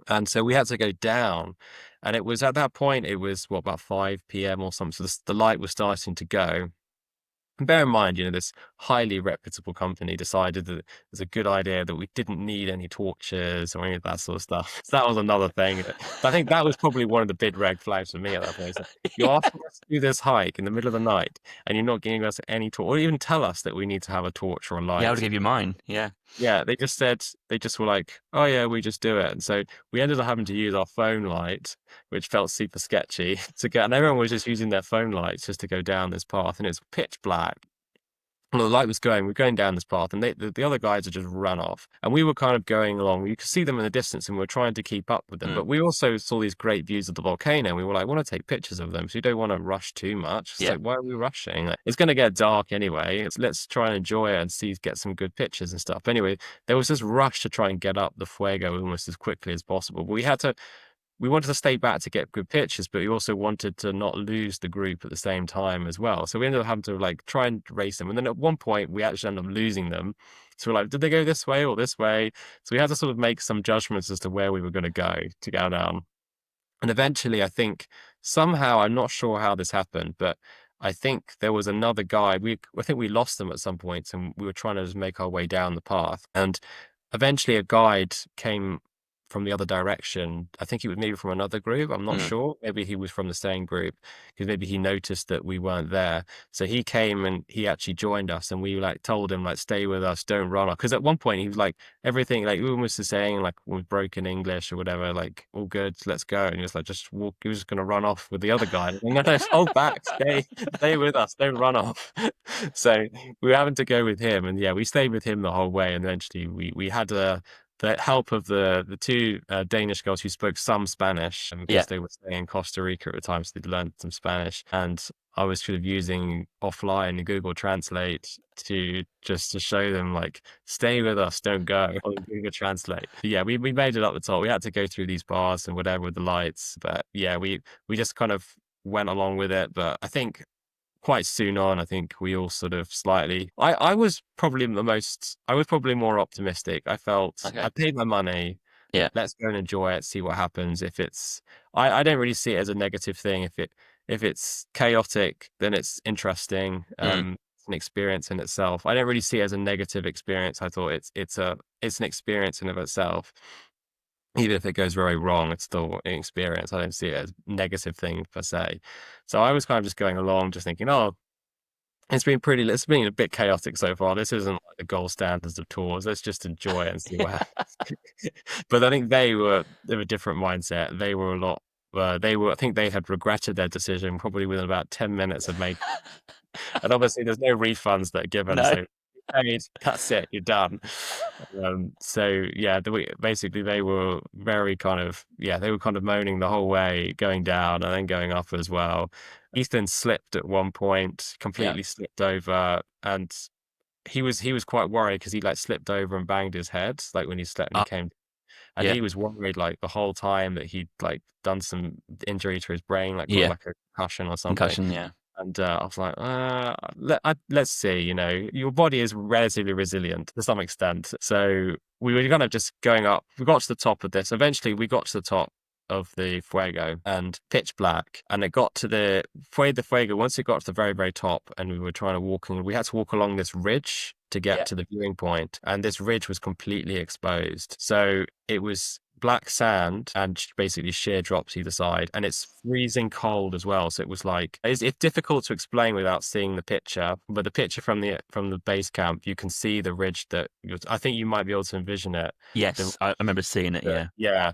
And so we had to go down, and it was at that point, it was what, about 5 p.m. or something. So the light was starting to go. And bear in mind, this highly reputable company decided that it was a good idea that we didn't need any torches or any of that sort of stuff. So that was another thing. I think that was probably one of the big red flags for me at that point. So you're Yeah. asking us to do this hike in the middle of the night, and you're not giving us any torch, or even tell us that we need to have a torch or a Yeah, I would light. give you mine. Yeah. Yeah, they just were like, oh yeah, we just do it. And so we ended up having to use our phone light, which felt super sketchy to get, and everyone was just using their phone lights just to go down this path, and it's pitch black. Well, the light was going, we're going down this path, and the other guys had just run off. And we were kind of going along. You could see them in the distance, and we were trying to keep up with them. Mm. But we also saw these great views of the volcano, and we were like, want to take pictures of them. So you don't want to rush too much. It's Yeah. like, why are we rushing? Like, it's going to get dark anyway. Let's try and enjoy it and get some good pictures and stuff. Anyway, there was this rush to try and get up the Fuego almost as quickly as possible. But we wanted to stay back to get good pictures, but we also wanted to not lose the group at the same time as well. So we ended up having to like try and race them. And then at one point we actually ended up losing them. So we're like, did they go this way or this way? So we had to sort of make some judgments as to where we were going to go down. And eventually I think somehow, I'm not sure how this happened, but I think there was another guy. I think we lost them at some point, and we were trying to just make our way down the path. And eventually a guide came from the other direction. I think he was maybe from another group. I'm not Mm. sure. Maybe he was from the same group, because maybe he noticed that we weren't there. So he came and he actually joined us, and we like told him like, stay with us, don't run off. Because at one point he was like, everything, like we almost saying like with broken English or whatever, like, all good, let's go. And he was like, just walk. He was just going to run off with the other guy. And no, hold back, stay with us, don't run off. So we were having to go with him, and yeah, we stayed with him the whole way. And eventually we had the help of the two Danish girls who spoke some Spanish, Yeah. because they were staying in Costa Rica at the time, so they'd learned some Spanish. And I was sort of using offline Google Translate to show them, like, stay with us, don't go, on Google Translate. But yeah, we made it up the top. We had to go through these bars and whatever with the lights, but yeah, we just kind of went along with it. But I think quite soon on, I think we all sort of slightly. I was probably I was probably more optimistic. I felt I Okay. paid my money. Yeah. Let's go and enjoy it, see what happens. If it's, I don't really see it as a negative thing. If it's chaotic, then it's interesting. Mm. It's an experience in itself. I don't really see it as a negative experience. I thought it's an experience in of itself. Even if it goes very wrong, it's still an experience. I don't see it as a negative thing per se. So I was kind of just going along, just thinking, oh, it's been a bit chaotic so far. This isn't like the gold standards of tours. Let's just enjoy it and see what happens. But I think they were a different mindset. They were a lot. I think they had regretted their decision probably within about 10 minutes of making. And obviously, there's no refunds that are given, No. so you paid, that's it, you're done. So yeah, basically they were very kind of, yeah, they were kind of moaning the whole way, going down and then going up as well. Ethan slipped at one point, Yeah. completely slipped over, and he was quite worried because he like slipped over and banged his head like when he slept and he came, and Yeah. he was worried like the whole time that he'd like done some injury to his brain, like got Yeah. like a concussion or something. Concussion. Yeah. And I was like, let's see, your body is relatively resilient to some extent. So we were kind of just going up. We got to the top of this. Eventually, we got to the top of the Fuego and pitch black. And it got to the Fuego. Once it got to the very, very top and we were trying to walk, and we had to walk along this ridge to get Yeah. to the viewing point. And this ridge was completely exposed. So it was black sand and basically sheer drops either side, and it's freezing cold as well. So it was like, it's difficult to explain without seeing the picture, but the picture from the base camp, you can see the ridge that I think you might be able to envision it. Yes, I remember seeing it. Yeah. Yeah,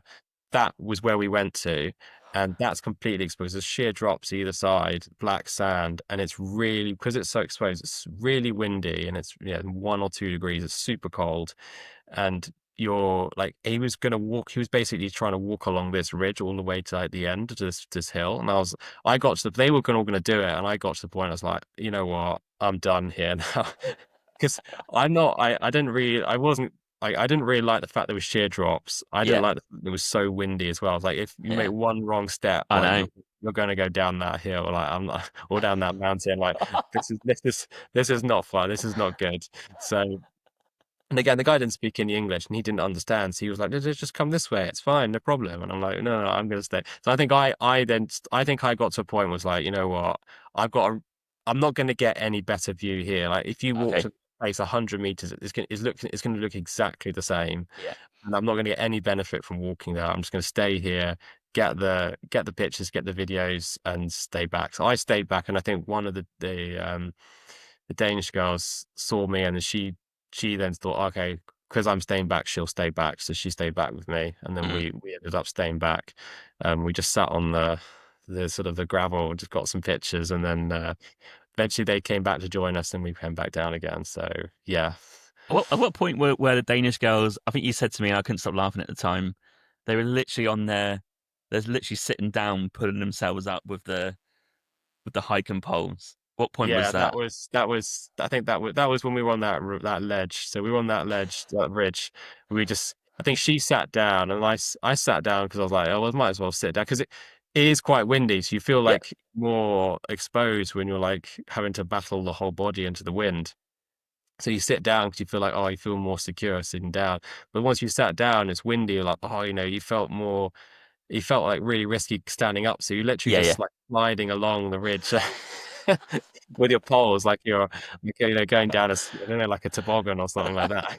that was where we went to, and that's completely exposed. There's sheer drops either side, black sand, and it's really, because it's so exposed, it's really windy, and it's 1 or 2 degrees. It's super cold, and you're like, he was basically trying to walk along this ridge all the way to like the end of this hill, and they were all going to do it, and I got to the point I was like, you know what, I'm done here now. Because I wasn't like, I didn't really like the fact there was sheer drops. I didn't Yeah. like it was so windy as well. Like, if you make Yeah. one wrong step, I like know. you're going to go down that hill, like I'm not, or down that mountain. Like, this is not fun. This is not good. So, and again, the guy didn't speak any English and he didn't understand. So he was like, just come this way. It's fine. No problem. And I'm like, no, I'm going to stay. So I think I think I got to a point was like, you know what? I'm not going to get any better view here. Like, if you walk Okay. to the place 100 meters, it's going to look exactly the same. Yeah. And I'm not going to get any benefit from walking there. I'm just going to stay here, get the pictures, get the videos, and stay back. So I stayed back, and I think one of the Danish girls saw me, and she then thought, okay, because I'm staying back, she'll stay back. So she stayed back with me, and then Mm. we ended up staying back. We just sat on the sort of the gravel, just got some pictures, and then eventually they came back to join us, and we came back down again. So yeah. At what point were the Danish girls? I think you said to me, and I couldn't stop laughing at the time. They were literally on there. They're literally sitting down, pulling themselves up with the hiking poles. What point was Yeah, that? I think that was when we were on that ledge. So we were on that ledge, that ridge. I think she sat down, and I sat down because I was like, oh, well, I might as well sit down, because it is quite windy. So you feel Yeah. like more exposed when you're like having to battle the whole body into the wind. So you sit down because you feel like, oh, you feel more secure sitting down. But once you sat down, it's windy. You're like, oh, you felt like really risky standing up. So you literally Yeah. Yeah. just like sliding along the ridge with your poles, like you're, going down I don't know, like a toboggan or something like that.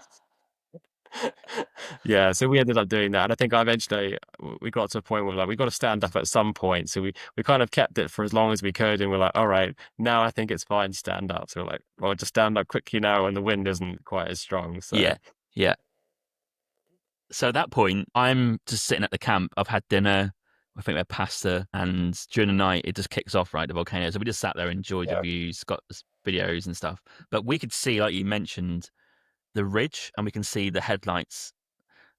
Yeah, so we ended up doing that. And I think eventually we got to a point where like, we got to stand up at some point. So we kind of kept it for as long as we could. And we're like, all right, now I think it's fine to stand up. So we're like, well, just stand up quickly now when the wind isn't quite as strong. So Yeah. Yeah. So at that point, I'm just sitting at the camp. I've had dinner. I think we had pasta, and during the night it just kicks off, right? The volcano. So we just sat there, enjoyed the yeah, views, got videos and stuff. But we could see, like you mentioned, the ridge, and we can see the headlights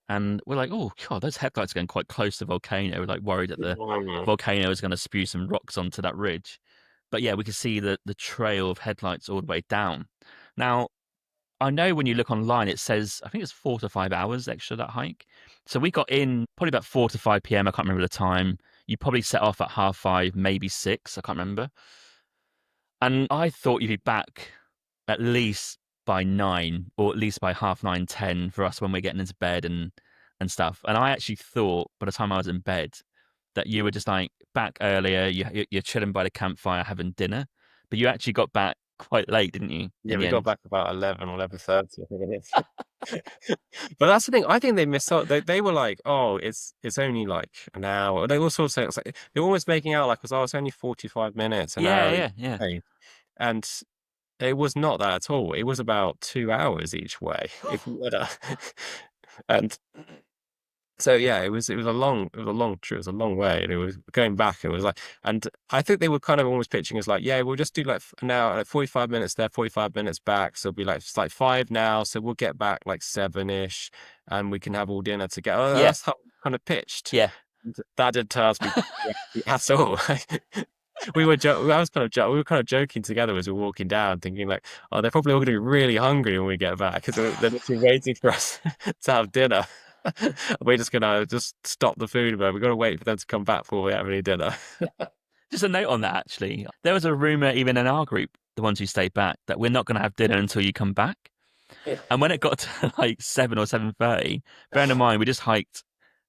and we're like, oh god, those headlights are getting quite close to the volcano. We're like worried that the Mm. volcano is going to spew some rocks onto that ridge. But yeah, we could see the trail of headlights all the way down. Now, I know when you look online, it says I think it's 4 to 5 hours extra that hike. So we got in probably about 4 to 5 p.m. I can't remember the time. You probably set off at 5:30, maybe 6. I can't remember. And I thought you'd be back at least by 9, or at least by half 9, 10 for us when we're getting into bed and stuff. And I actually thought by the time I was in bed that you were just like back earlier. You're chilling by the campfire having dinner, but you actually got back quite late, didn't you? Yeah, In the we got end. back about 11 or 11:30, I think it is. But that's the thing. I think they missed out. They were like, "Oh, it's only like an hour." They also say it's like they were almost making out like, "Oh, it's only 45 minutes, an Yeah, hour each yeah, yeah. way," and it was not that at all. It was about 2 hours each way, if you were to. And so yeah, it was a long trip, it was a long way, and it was going back. It was like, and I think they were kind of almost pitching as like, yeah, we'll just do like an hour, like 45 minutes there, 45 minutes back. So it'll be like it's like 5 now, so we'll get back like 7-ish, and we can have all dinner together. Oh, Yeah, that's how we kind of pitched. yeah. That didn't turn out to be at all. We were kind of joking together as we were walking down, thinking like, oh, they're probably all going to be really hungry when we get back because they're literally waiting for us to have dinner. We're just gonna just stop the food, but we've got to wait for them to come back before we have any dinner. Just a note on that, actually. There was a rumor, even in our group, the ones who stayed back, that we're not going to have dinner until you come back. And when it got to like 7 or 7:30, bearing in mind we just hiked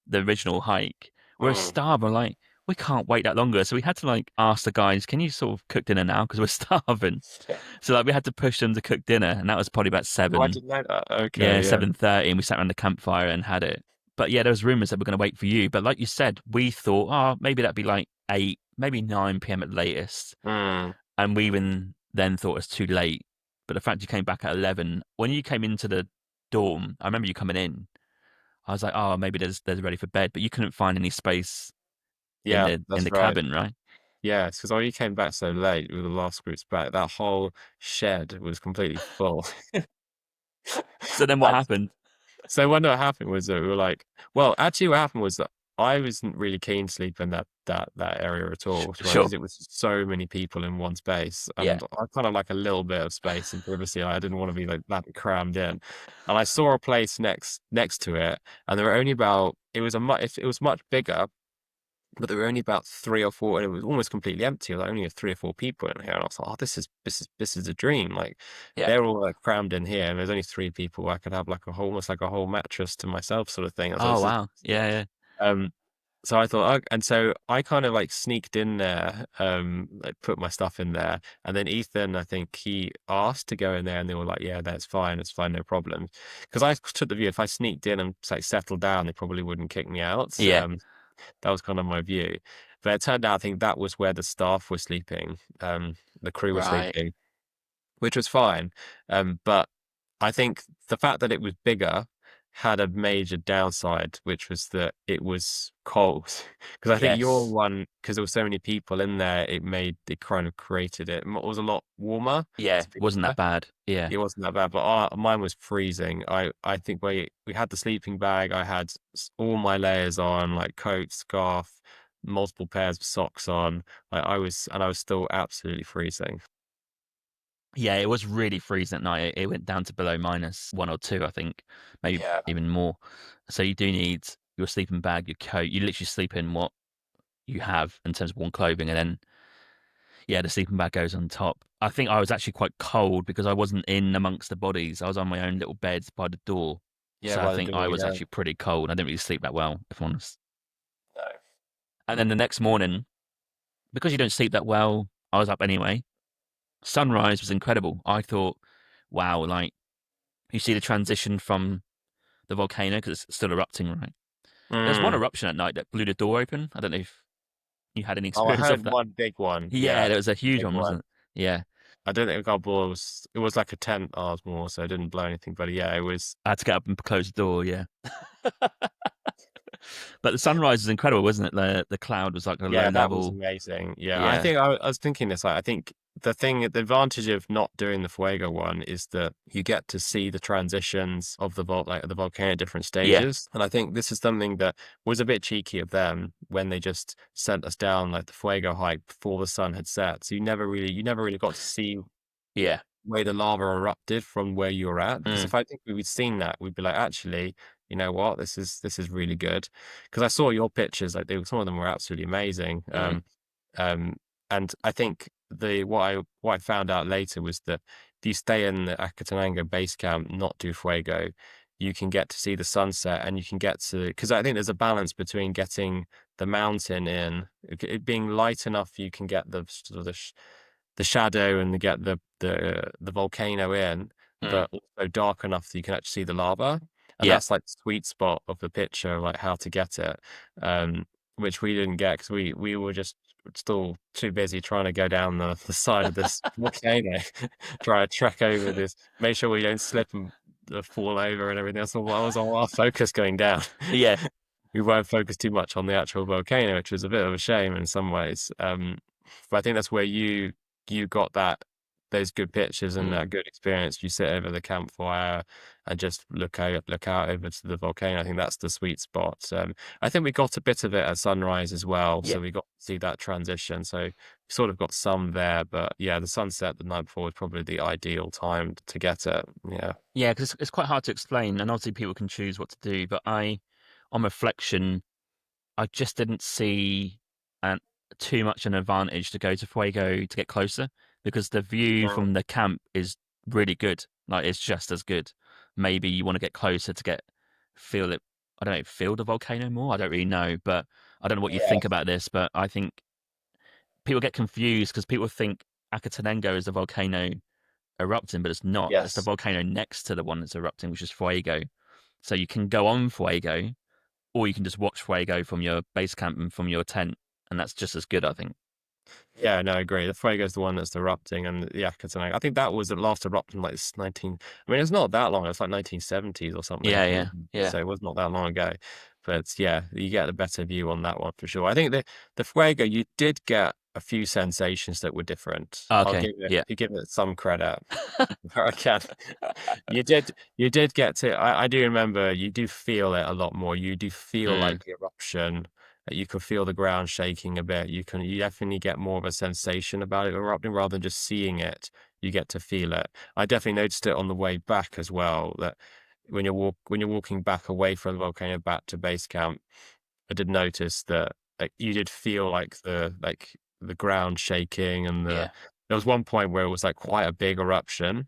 the original hike, we're Mm. starved. We're like, we can't wait that longer. So we had to like ask the guys, can you sort of cook dinner now? Because we're starving. So like we had to push them to cook dinner, and that was probably about Oh, I seven, didn't know that. yeah, Okay, yeah. 7:30, and we sat around the campfire and had it. But yeah, there was rumors that we're going to wait for you. But like you said, we thought, oh, maybe that'd be like 8, maybe 9 p.m. at the latest. Mm. And we even then thought it was too late. But the fact you came back at 11, when you came into the dorm, I remember you coming in. I was like, oh, maybe there's ready for bed, but you couldn't find any space in Yeah, the that's right. cabin, right? Yeah, because when you came back so late with the last group's back, that whole shed was completely full. So then what And happened? so what happened was that we were like, well, actually, what happened was that I wasn't really keen to sleep in that area at all, to be honest, Sure. because it was so many people in one space, Yeah. and I kind of like a little bit of space and privacy. I didn't want to be like that crammed in, and I saw a place next to it, and there were only about it was much bigger, but there were only about 3 or 4, and it was almost completely empty. There were only 3 or 4 people in here, and I was like, "Oh, this is a dream!" Like Yeah. they're all like crammed in here, and there's only 3 people. I could have like almost like a whole mattress to myself, sort of thing. I was like, Oh "This is wow. great." Yeah, yeah. Um, so I thought, and so I kind of like sneaked in there, like put my stuff in there, and then Ethan, I think he asked to go in there, and they were like, "Yeah, that's fine, it's fine, no problem." Because I took the view if I sneaked in and like settled down, they probably wouldn't kick me out. Yeah. That was kind of my view. But it turned out, I think that was where the staff were sleeping, the crew was Right. sleeping, which was fine. But I think the fact that it was bigger had a major downside, which was that it was cold. Because I think your Yes. one, because there were so many people in there, it kind of created it. It was a lot warmer Yeah. to be Wasn't that fair. bad. Yeah. It wasn't that bad, but mine was freezing. I think we had the sleeping bag. I had all my layers on, like coat, scarf, multiple pairs of socks on. I was still absolutely freezing. Yeah, it was really freezing at night. It went down to below -1 or 2, I think, maybe Yeah. even more. So you do need your sleeping bag, your coat. You literally sleep in what you have in terms of warm clothing, and then yeah, the sleeping bag goes on top. I think I was actually quite cold because I wasn't in amongst the bodies. I was on my own little bed by the door. Yeah, So I by the think I door, was yeah. actually pretty cold. I didn't really sleep that well, if I'm honest. No. And then the next morning, because you don't sleep that well, I was up anyway. Sunrise was incredible. I thought, wow, like you see the transition from the volcano because it's still erupting, right? There was one Mm. eruption at night that blew the door open. I don't know if you had any Oh, I experience of heard that. one big one. Yeah, Yeah, there was a huge big one, one. wasn't it? Yeah. I don't think our ball it was like a tent ours more, so it didn't blow anything. But yeah, it was. I had to get up and close the door, yeah. But the sunrise was incredible, wasn't it? The cloud was like a low Yeah, that was level. amazing. Yeah, I Yeah. think I was thinking this. Like, I think the advantage of not doing the Fuego one is that you get to see the transitions of the volcano at different Yeah. stages. And I think this is something that was a bit cheeky of them when they just sent us down like the Fuego hike before the sun had set. So you never really got to see Yeah. where the lava erupted from where you were at. Because Mm. if I think we'd seen that, we'd be like, actually, you know what, this is really good. Because I saw your pictures, like some of them were absolutely amazing. Mm. Um, and I think what I found out later was that if you stay in the Acatenango base camp, not do Fuego, you can get to see the sunset and you can get to, because I think there's a balance between getting the mountain in, it being light enough you can get the sort of the shadow and get the volcano in, Mm. but also dark enough that you can actually see the lava. And Yeah. that's like the sweet spot of the picture, like how to get it. Um, which we didn't get because we were just still too busy trying to go down the side of this volcano, try to trek over this, make sure we don't slip and fall over and everything. That's all that was all our focus going down. Yeah. We weren't focused too much on the actual volcano, which was a bit of a shame in some ways. But I think that's where you got those good pictures and Mm. that good experience. You sit over the campfire and just look out over to the volcano. I think that's the sweet spot. I think we got a bit of it at sunrise as well, Yeah. so we got to see that transition. So we sort of got some there, but yeah, the sunset the night before was probably the ideal time to get it. Yeah. Yeah, because it's quite hard to explain, and obviously people can choose what to do. But on reflection, I just didn't see an, too much an advantage to go to Fuego to get closer because the view Mm. from the camp is really good. Like it's just as good. Maybe you want to get closer to feel it. I don't know, feel the volcano more. I don't really know, but I don't know what you Yeah. think about this. But I think people get confused because people think Acatenango is the volcano erupting, but it's not. It's the Yes. volcano next to the one that's erupting, which is Fuego. So you can go on Fuego, or you can just watch Fuego from your base camp and from your tent, and that's just as good, I think. Yeah, no, I agree. The Fuego is the one that's erupting, and the Accatenango. I think that was the last eruption, like 19. I mean, it's not that long. It's like 1970s or something. Yeah, yeah, yeah. So it was not that long ago. But yeah, you get a better view on that one for sure. I think the Fuego, you did get a few sensations that were different. Okay, yeah, You give it some credit. I can. You did get to. I do remember. You do feel it a lot more. You do feel mm, like the eruption. You can feel the ground shaking a bit. You definitely get more of a sensation about it erupting rather than just seeing it. You get to feel it. I definitely noticed it on the way back as well. That when you're walking back away from the volcano back to base camp, I did notice that like you did feel like the ground shaking and yeah. there was one point where it was like quite a big eruption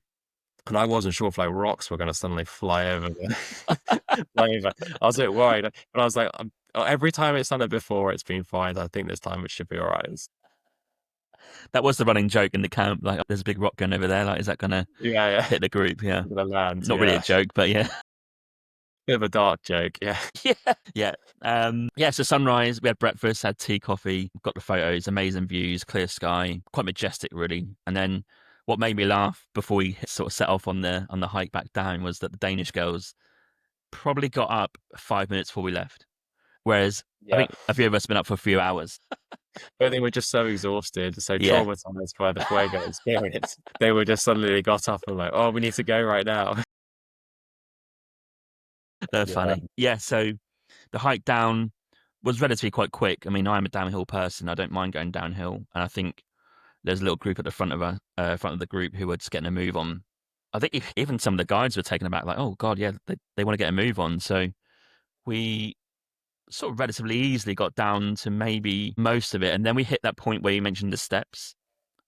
and I wasn't sure if like rocks were going to suddenly fly over fly over. I was a bit worried, but I was like, every time it's done it before, it's been fine. I think this time it should be all right. That was the running joke in the camp. Like, there's a big rock gun over there. Like, is that gonna Yeah, yeah. hit the group? Yeah, The land, not really a yeah. joke, but yeah, Bit of a dark joke, yeah. yeah, yeah. Yeah. So sunrise, we had breakfast, had tea, coffee, got the photos, amazing views, clear sky, quite majestic, really. And then what made me laugh before we sort of set off on the hike back down was that the Danish girls probably got up 5 minutes before we left. Whereas I Yeah. think a few of us have been up for a few hours. But they were just so exhausted, so Yeah, traumatized by the Fuego experience. They were just suddenly got up and like, oh, we need to go right now. they're Yeah. funny. Yeah, so the hike down was relatively quite quick. I mean, I'm a downhill person. I don't mind going downhill, and I think there's a little group at the front of the group who were just getting a move on. I think even some of the guides were taken aback, like, "Oh God, yeah, they want to get a move on." So we sort of relatively easily got down to maybe most of it, and then we hit that point where you mentioned the steps.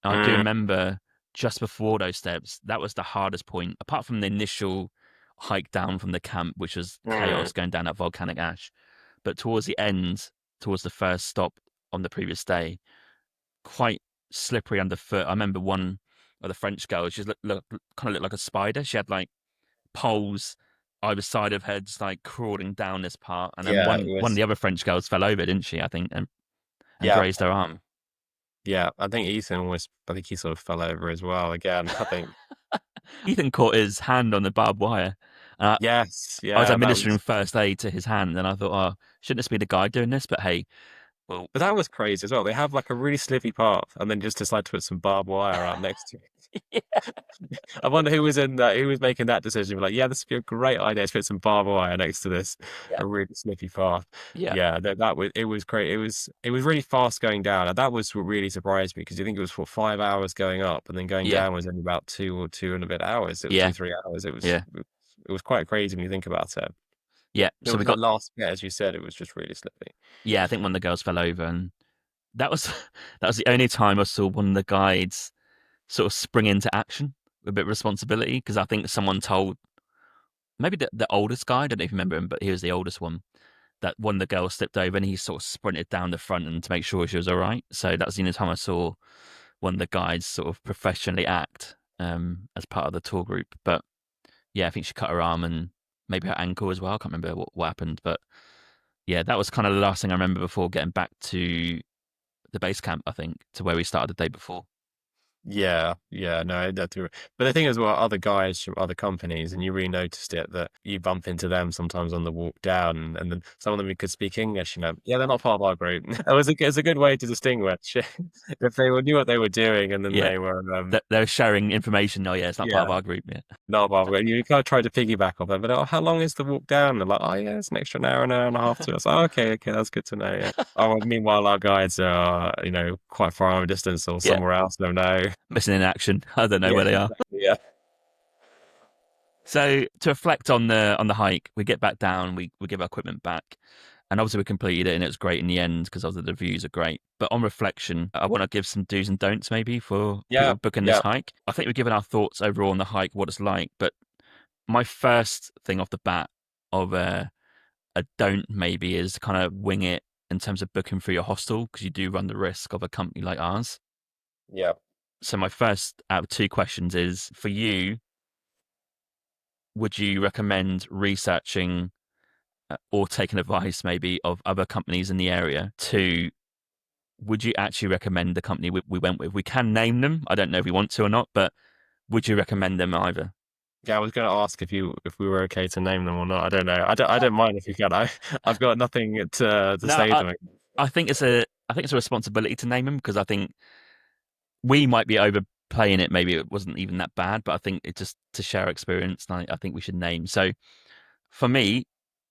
And I do Mm, remember just before those steps, that was the hardest point, apart from the initial hike down from the camp, which was mm. chaos going down that volcanic ash. But towards the end, towards the first stop on the previous day, quite slippery underfoot. I remember one of the French girls, she kind of looked like a spider. She had like poles either side of her, just like crawling down this part. And then Yeah, it one of was. the other French girls fell over, didn't she? I think, and Yeah, grazed her arm. yeah. I think Ethan was. I think he sort of fell over as well. Again, I think. Ethan caught his hand on the barbed wire. And Yes, I was yeah. That administering was. first aid to his hand, and I thought, oh, shouldn't this be the guy doing this? But hey, Well, But that was crazy as well. They have like a really slippy path and then just decide to put some barbed wire out next to it. yeah, I wonder who was in that, who was making that decision. Like, yeah, this would be a great idea to put some barbed wire next to this, yeah, a really slippy path. yeah, Yeah, that was, it was great. It was really fast going down. And that was what really surprised me because you think it was for 5 hours going up and then going yeah, down was only about 2 or 2 and a bit hours. It was yeah, 2, 3 hours. yeah, It was quite crazy when you think about it. yeah. It So was we that got, last bit, as you said, it was just really slippy. yeah, I think one of the girls fell over, and that was that was the only time I saw one of the guides sort of spring into action with a bit of responsibility, because I think someone told maybe the oldest guy, I don't know if you remember him, but he was the oldest one, that one of the girls slipped over and he sort of sprinted down the front and to make sure she was all right. So that's the only time I saw one of the guides sort of professionally act as part of the tour group. But yeah, I think she cut her arm and maybe her ankle as well. I can't remember what happened, but yeah, that was kind of the last thing I remember before getting back to the base camp, I think, to where we started the day before. Yeah, yeah, no, that's true. But the thing is, well, other guys from other companies, and you really noticed it that you bump into them sometimes on the walk down, and then some of them could speak English. Yeah, they're not part of our group. It's a good way to distinguish if knew what they were doing, and then Yeah, they were, they're sharing information. Oh, yeah, it's not part yeah, of our group yet. not part of it. You kind of try to piggyback off them, but oh, how long is the walk down? They're like, oh yeah, it's an extra an hour and a half to us. Oh, okay, okay, that's good to know. Yeah. Oh, meanwhile, our guides are, quite far in a distance or Yeah, somewhere else. Don't know. missing in action. I don't know Yeah, where they are. exactly. Yeah. So to reflect on the hike, we get back down, we give our equipment back, and obviously we completed it, and it was great in the end because obviously the views are great. But on reflection, I want to give some do's and don'ts maybe for Yeah, people booking this yeah, hike. I think we've given our thoughts overall on the hike, what it's like. But my first thing off the bat of a don't maybe is kind of wing it in terms of booking for your hostel, because you do run the risk of a company like ours. yeah. So my first out of two questions is for you: would you recommend researching or taking advice maybe of other companies in the area? To would you actually recommend the company we went with? We can name them. I don't know if we want to or not, but would you recommend them either? Yeah, I was going to ask if we were okay to name them or not. I don't know. I don't mind if you can. I've got nothing to No, say to them. I think it's a responsibility to name them, because I think we might be overplaying it. Maybe it wasn't even that bad, but I think it just to share experience. I think we should name. So for me,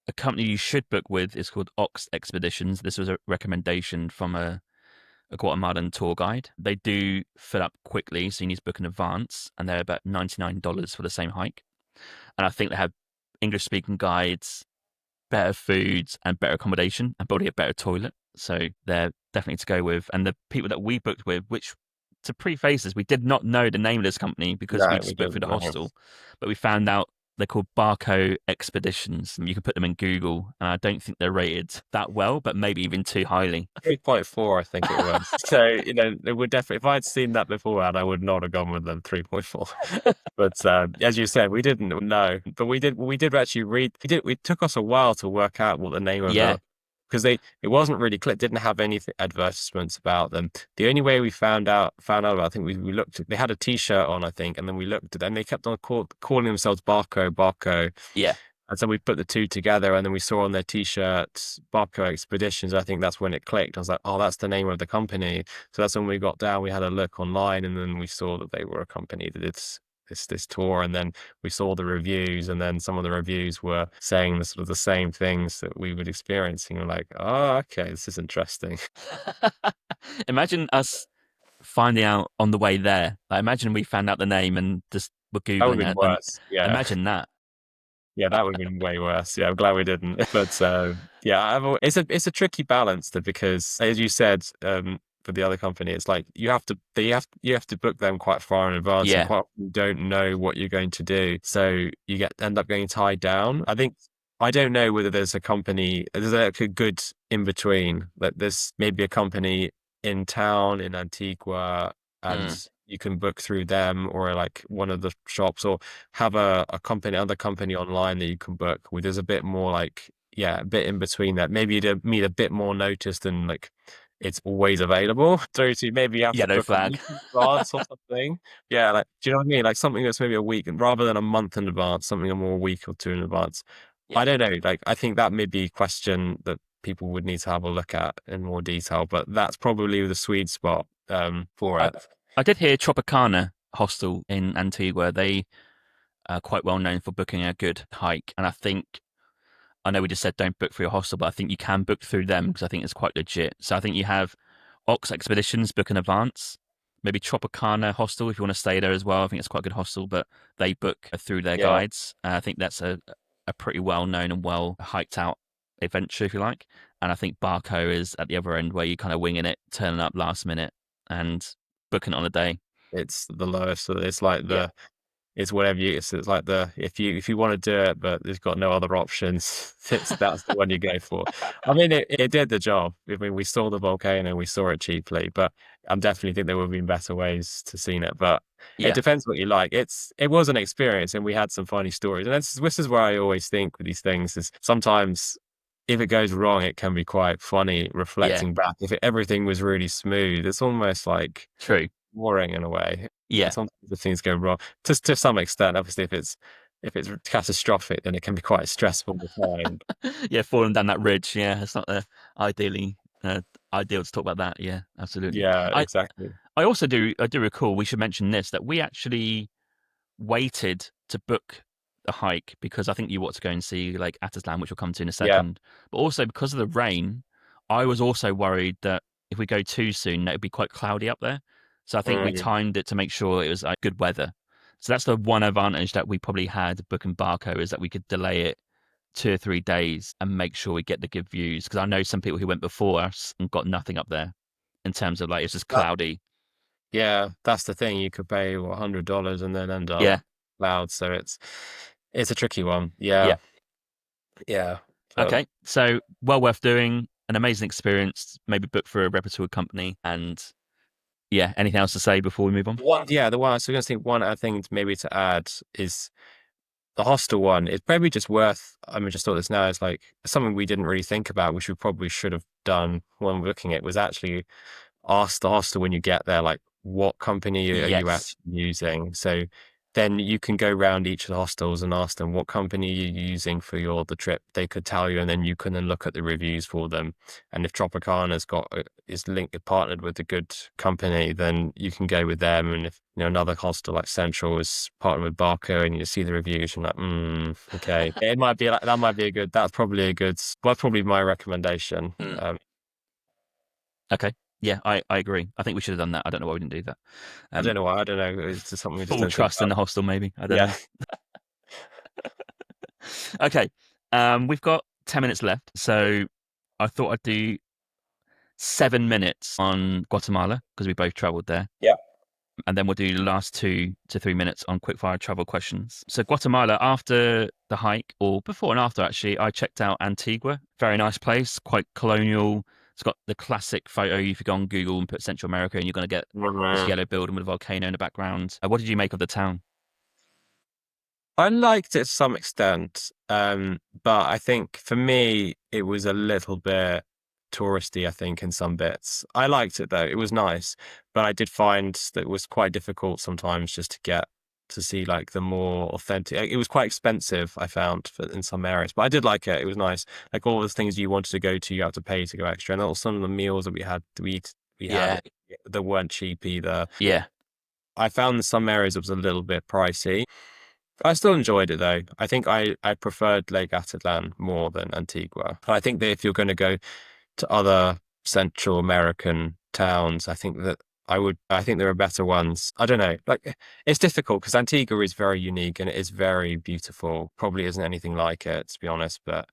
a company you should book with is called Ox Expeditions. This was a recommendation from a Guatemalan tour guide. They do fill up quickly, so you need to book in advance, and they're about $99 for the same hike. And I think they have English speaking guides, better foods, and better accommodation, and probably a better toilet. So they're definitely to go with. And the people that we booked with, which to preface this, we did not know the name of this company because we No, we just booked for didn't the know. hostel, but we found out they're called Barco Expeditions. You can put them in Google, and I don't think they're rated that well, but maybe even too highly. 3.4, I think it was. So, it would definitely, if I'd seen that beforehand, I would not have gone with them 3.4. But as you said, we didn't know, but we did actually read. It took us a while to work out what the name of Yeah, the because it wasn't really clear. Didn't have any advertisements about them. The only way we found out about, I think we looked. They had a T-shirt on, I think, and then we looked at, and they kept on calling themselves Barco. yeah. And so we put the two together, and then we saw on their T-shirts Barco Expeditions. I think that's when it clicked. I was like, oh, that's the name of the company. So that's when we got down. We had a look online, and then we saw that they were a company that did this tour. And then we saw the reviews, and then some of the reviews were saying the sort of the same things that we were experiencing. We're like, oh, okay, this is interesting. Imagine us finding out on the way there. Like, imagine we found out the name and just were That would googling have been it, and worse. Yeah. imagine that. Yeah, that would have been way worse. Yeah, I'm glad we didn't. But yeah, it's a tricky balance because, as you said, for the other company, it's like you have to book them quite far in advance, and Yeah, quite often you don't know what you're going to do, so you end up getting tied down. I don't know whether there's like a good in between. Like there's maybe a company in town in Antigua, and mm. you can book through them or like one of the shops, or have other company online that you can book with. There's a bit more like, yeah, a bit in between that. Maybe you'd need a bit more notice than like it's always available. So maybe you have to Yellow book a flag. week in advance or something. Yeah, like, do you know what I mean? Like something that's maybe a week rather than a month in advance, something a more week or two in advance. Yeah, I don't know. Like, I think that may be a question that people would need to have a look at in more detail. But that's probably the sweet spot for I, it. I did hear Tropicana Hostel in Antigua. They are quite well known for booking a good hike, and I know we just said don't book for your hostel, but I think you can book through them because I think it's quite legit. So I think you have Ox Expeditions book in advance. Maybe Tropicana Hostel if you want to stay there as well. I think it's quite a good hostel, but they book through their Yeah, guides. I think that's a pretty well known and well hiked out adventure, if you like. And I think Barco is at the other end where you kind of winging it, turning up last minute and booking it on a day. it's the lowest. So it's like Yeah, it's whatever you. It's like if you want to do it, but there's got no other options. That's the one you go for. I mean, it did the job. I mean, we saw the volcano, we saw it cheaply, but I definitely think there would have been better ways to seen it. But it yeah, depends what you like. It was an experience, and we had some funny stories. And this is where I always think with these things is sometimes if it goes wrong, it can be quite funny yeah. reflecting back. If everything was really smooth, it's almost like True. boring in a way. Yeah. Sometimes the things go wrong to some extent. Obviously, if it's catastrophic, then it can be quite stressful at the time. Yeah, falling down that ridge. Yeah, it's not ideally uh, ideal to talk about that. Yeah, absolutely. Yeah, I exactly. I do recall we should mention this that we actually waited to book a hike because I think you want to go and see like Atitlán, which we'll come to in a Yeah. second. But also because of the rain, I was also worried that if we go too soon, that it'd be quite cloudy up there. So I think we Mm. timed it to make sure it was good weather. So that's the one advantage that we probably had booking Barco is that we could delay it 2 or 3 days and make sure we get the good views. Because I know some people who went before us and got nothing up there in terms of like it's just That, cloudy. yeah, that's the thing. You could pay what, $100 and then end up Yeah, loud. So it's a tricky one. yeah. Yeah, yeah. But Okay, so well worth doing, an amazing experience. Maybe book for a reputable company, and yeah. Anything else to say before we move on? the one. So I was going to think one other thing maybe to add is the hostel one. It's probably just worth. I mean, just thought this now is like something we didn't really think about, which we probably should have done when looking at was actually ask the hostel when you get there, like what company are you Yes. actually using? So then you can go around each of the hostels and ask them what company you're using for the trip. They could tell you, and then you can then look at the reviews for them. And if Tropicana's got is linked partnered with a good company, then you can go with them. And if another hostel like Central is partnered with Barco, and you see the reviews, and like, okay, it might be like that. Might be a good. That's probably a good. That's probably my recommendation. Mm. Okay. Yeah, I agree. I think we should have done that. I don't know why we didn't do that. I Um, don't know why. I don't know. It's just something we just Full don't think trust in about. the hostel, maybe. I don't Yeah. know. Okay. We've got 10 minutes left, so I thought I'd do 7 minutes on Guatemala because we both travelled there. Yeah. And then we'll do the last 2 to 3 minutes on quickfire travel questions. So Guatemala, after the hike, or before and after actually, I checked out Antigua. Very nice place, quite colonial. It's got the classic photo. If you go on Google and put Central America, and you're going to get this Mhm. yellow building with a volcano in the background. What did you make of the town? I liked it to some extent, but I think for me it was a little bit touristy. I think in some bits, I liked it though; it was nice. But I did find that it was quite difficult sometimes just to get to see like the more authentic. It was quite expensive, I found, in some areas, but I did like it. It was nice. Like all the things you wanted to go to, you had to pay to go extra, and also some of the meals that we had Yeah, that weren't cheap either. yeah, I found in some areas it was a little bit pricey. I still enjoyed it though. I think I preferred Lake Atitlán more than Antigua. I think that if you're going to go to other Central American towns, I think that I think there are better ones. I don't know. Like it's difficult because Antigua is very unique and it is very beautiful. Probably isn't anything like it, to be honest. But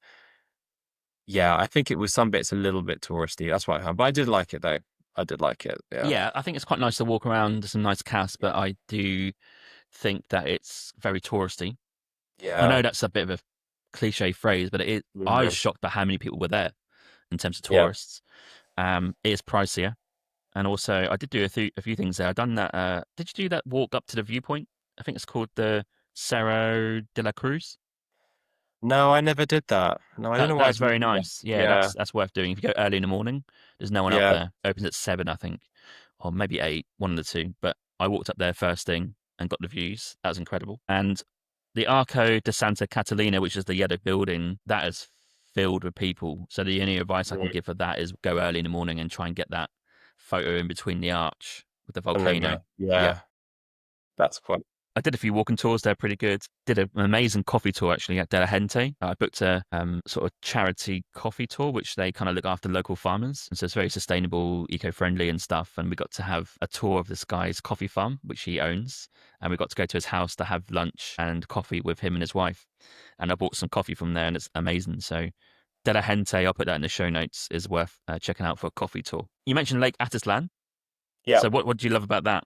yeah, I think it was some bits a little bit touristy. That's what I found. But I did like it though. I did like it. Yeah. yeah. I think it's quite nice to walk around. There's some nice casts, but I do think that it's very touristy. I Yeah. know that's a bit of a cliche phrase, but it is. I was Mhm. shocked by how many people were there in terms of Yeah. tourists. It is pricier, and also I did do a few things there. I done that. Did you do that walk up to the viewpoint? I think it's called the Cerro de la Cruz. No, I never did that. No, I don't know why I That's didn't very do that. nice. Yeah, Yeah. that's worth doing. If you go early in the morning, there's no one up Yeah. there. Opens at 7, I think, or maybe 8, one of the two. But I walked up there first thing and got the views. That was incredible. And the Arco de Santa Catalina, which is the yellow building, that is filled with people. So the only advice I can Mm. give for that is go early in the morning and try and get that photo in between the arch with the And then volcano. Yeah. yeah, that's quite. I did a few walking tours. They're pretty good. Did an amazing coffee tour actually at De La Gente. I booked a sort of charity coffee tour, which they kind of look after local farmers. And so it's very sustainable, eco-friendly and stuff. And we got to have a tour of this guy's coffee farm, which he owns. And we got to go to his house to have lunch and coffee with him and his wife. And I bought some coffee from there and it's amazing. So De La Gente, I'll put that in the show notes, is worth checking out for a coffee tour. You mentioned Lake Atitlán. Yeah. So what do you love about that?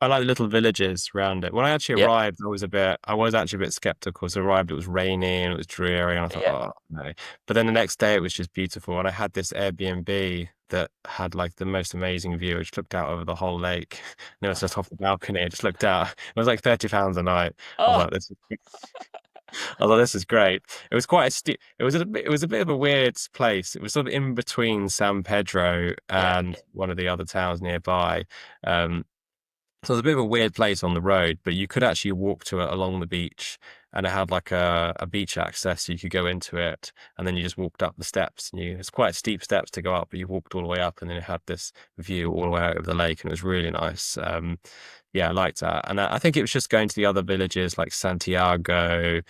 I like the little villages around it. When I actually Yeah, arrived, I was actually a bit skeptical. So I arrived, it was raining, it was dreary, and I thought, yeah. oh no. But then the next day it was just beautiful. And I had this Airbnb that had like the most amazing view, which looked out over the whole lake. And it was just off the balcony. I just looked out. It was like £30 a night. I was Oh, like, this is great. It was quite a it was a bit of a weird place. It was sort of in between San Pedro yeah, and one of the other towns nearby. Um, so it's a bit of a weird place on the road, but you could actually walk to it along the beach, and it had like a beach access, so you could go into it, and then you just walked up the steps. And it's quite steep steps to go up, but you walked all the way up, and then it had this view all the way out of the lake, and it was really nice. Yeah, I liked that, and I think it was just going to the other villages like Santiago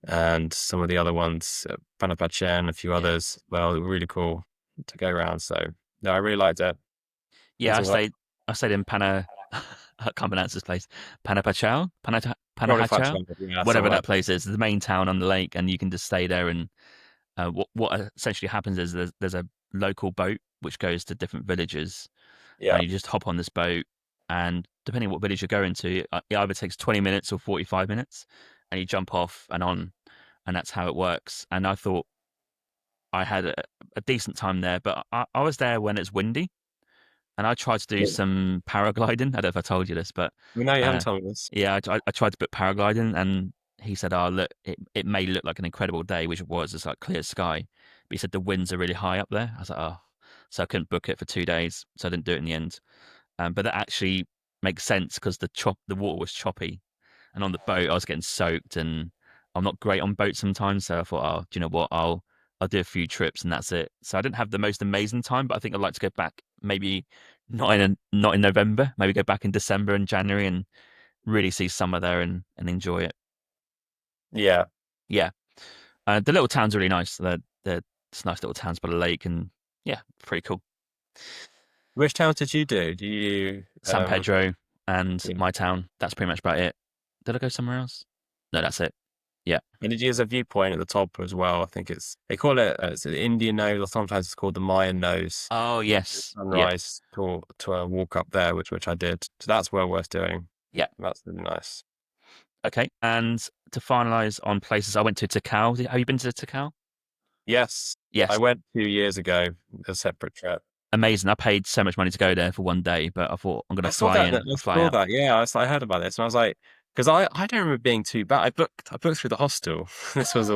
and some of the other ones, Panapachen, a few yeah. others. Well, they were really cool to go around. So no, I really liked it. Yeah, Anything like I stayed in Pana. I can't pronounce this place. Panapachao, probably five Panahachao, yeah, whatever something that like place is. The main town on the lake, and you can just stay there. And what essentially happens is there's a local boat which goes to different villages, yeah. and you just hop on this boat, and depending on what village you're going to, it either takes 20 minutes or 45 minutes, and you jump off and on, and that's how it works. And I thought I had a decent time there, but I was there when it's windy. And I tried to do Yeah. some paragliding. I don't know if I told you this, but We know you haven't uh, told me this. yeah, I tried to book paragliding, and he said, "Oh, look, it may look like an incredible day, which it was. It's like clear sky, but he said the winds are really high up there." I was like, "Oh," so I couldn't book it for 2 days, so I didn't do it in the end. But that actually makes sense because the water was choppy, and on the boat I was getting soaked, and I'm not great on boats sometimes. So I thought, oh, do you know what? I'll do a few trips and that's it. So I didn't have the most amazing time, but I think I'd like to go back. Maybe not in November. Maybe go back in December and January and really see summer there and enjoy it. Yeah. Yeah, the little town's really nice. They're it's nice little towns by the lake, and yeah, pretty cool. Which towns did you do? Do you San Pedro and yeah. my town. That's pretty much about it. Did I go somewhere else? No, that's it. Yeah. And did you use a viewpoint at the top as well? I think they call it it's the Indian nose, or sometimes it's called the Mayan nose. Oh The yes. Yeah. sunrise to a walk up there, which I did. So that's well worth doing. Yeah. That's really nice. Okay. And to finalize on places, I went to Tikal. Have you been to Tikal? Yes. I Yes. went 2 years ago, a separate trip. Amazing. I paid so much money to go there for one day, but I thought I'm going to I saw fly that. in I and fly saw out. that. Yeah, I heard about this, and I was like, because I don't remember being too bad. I booked through the hostel. This was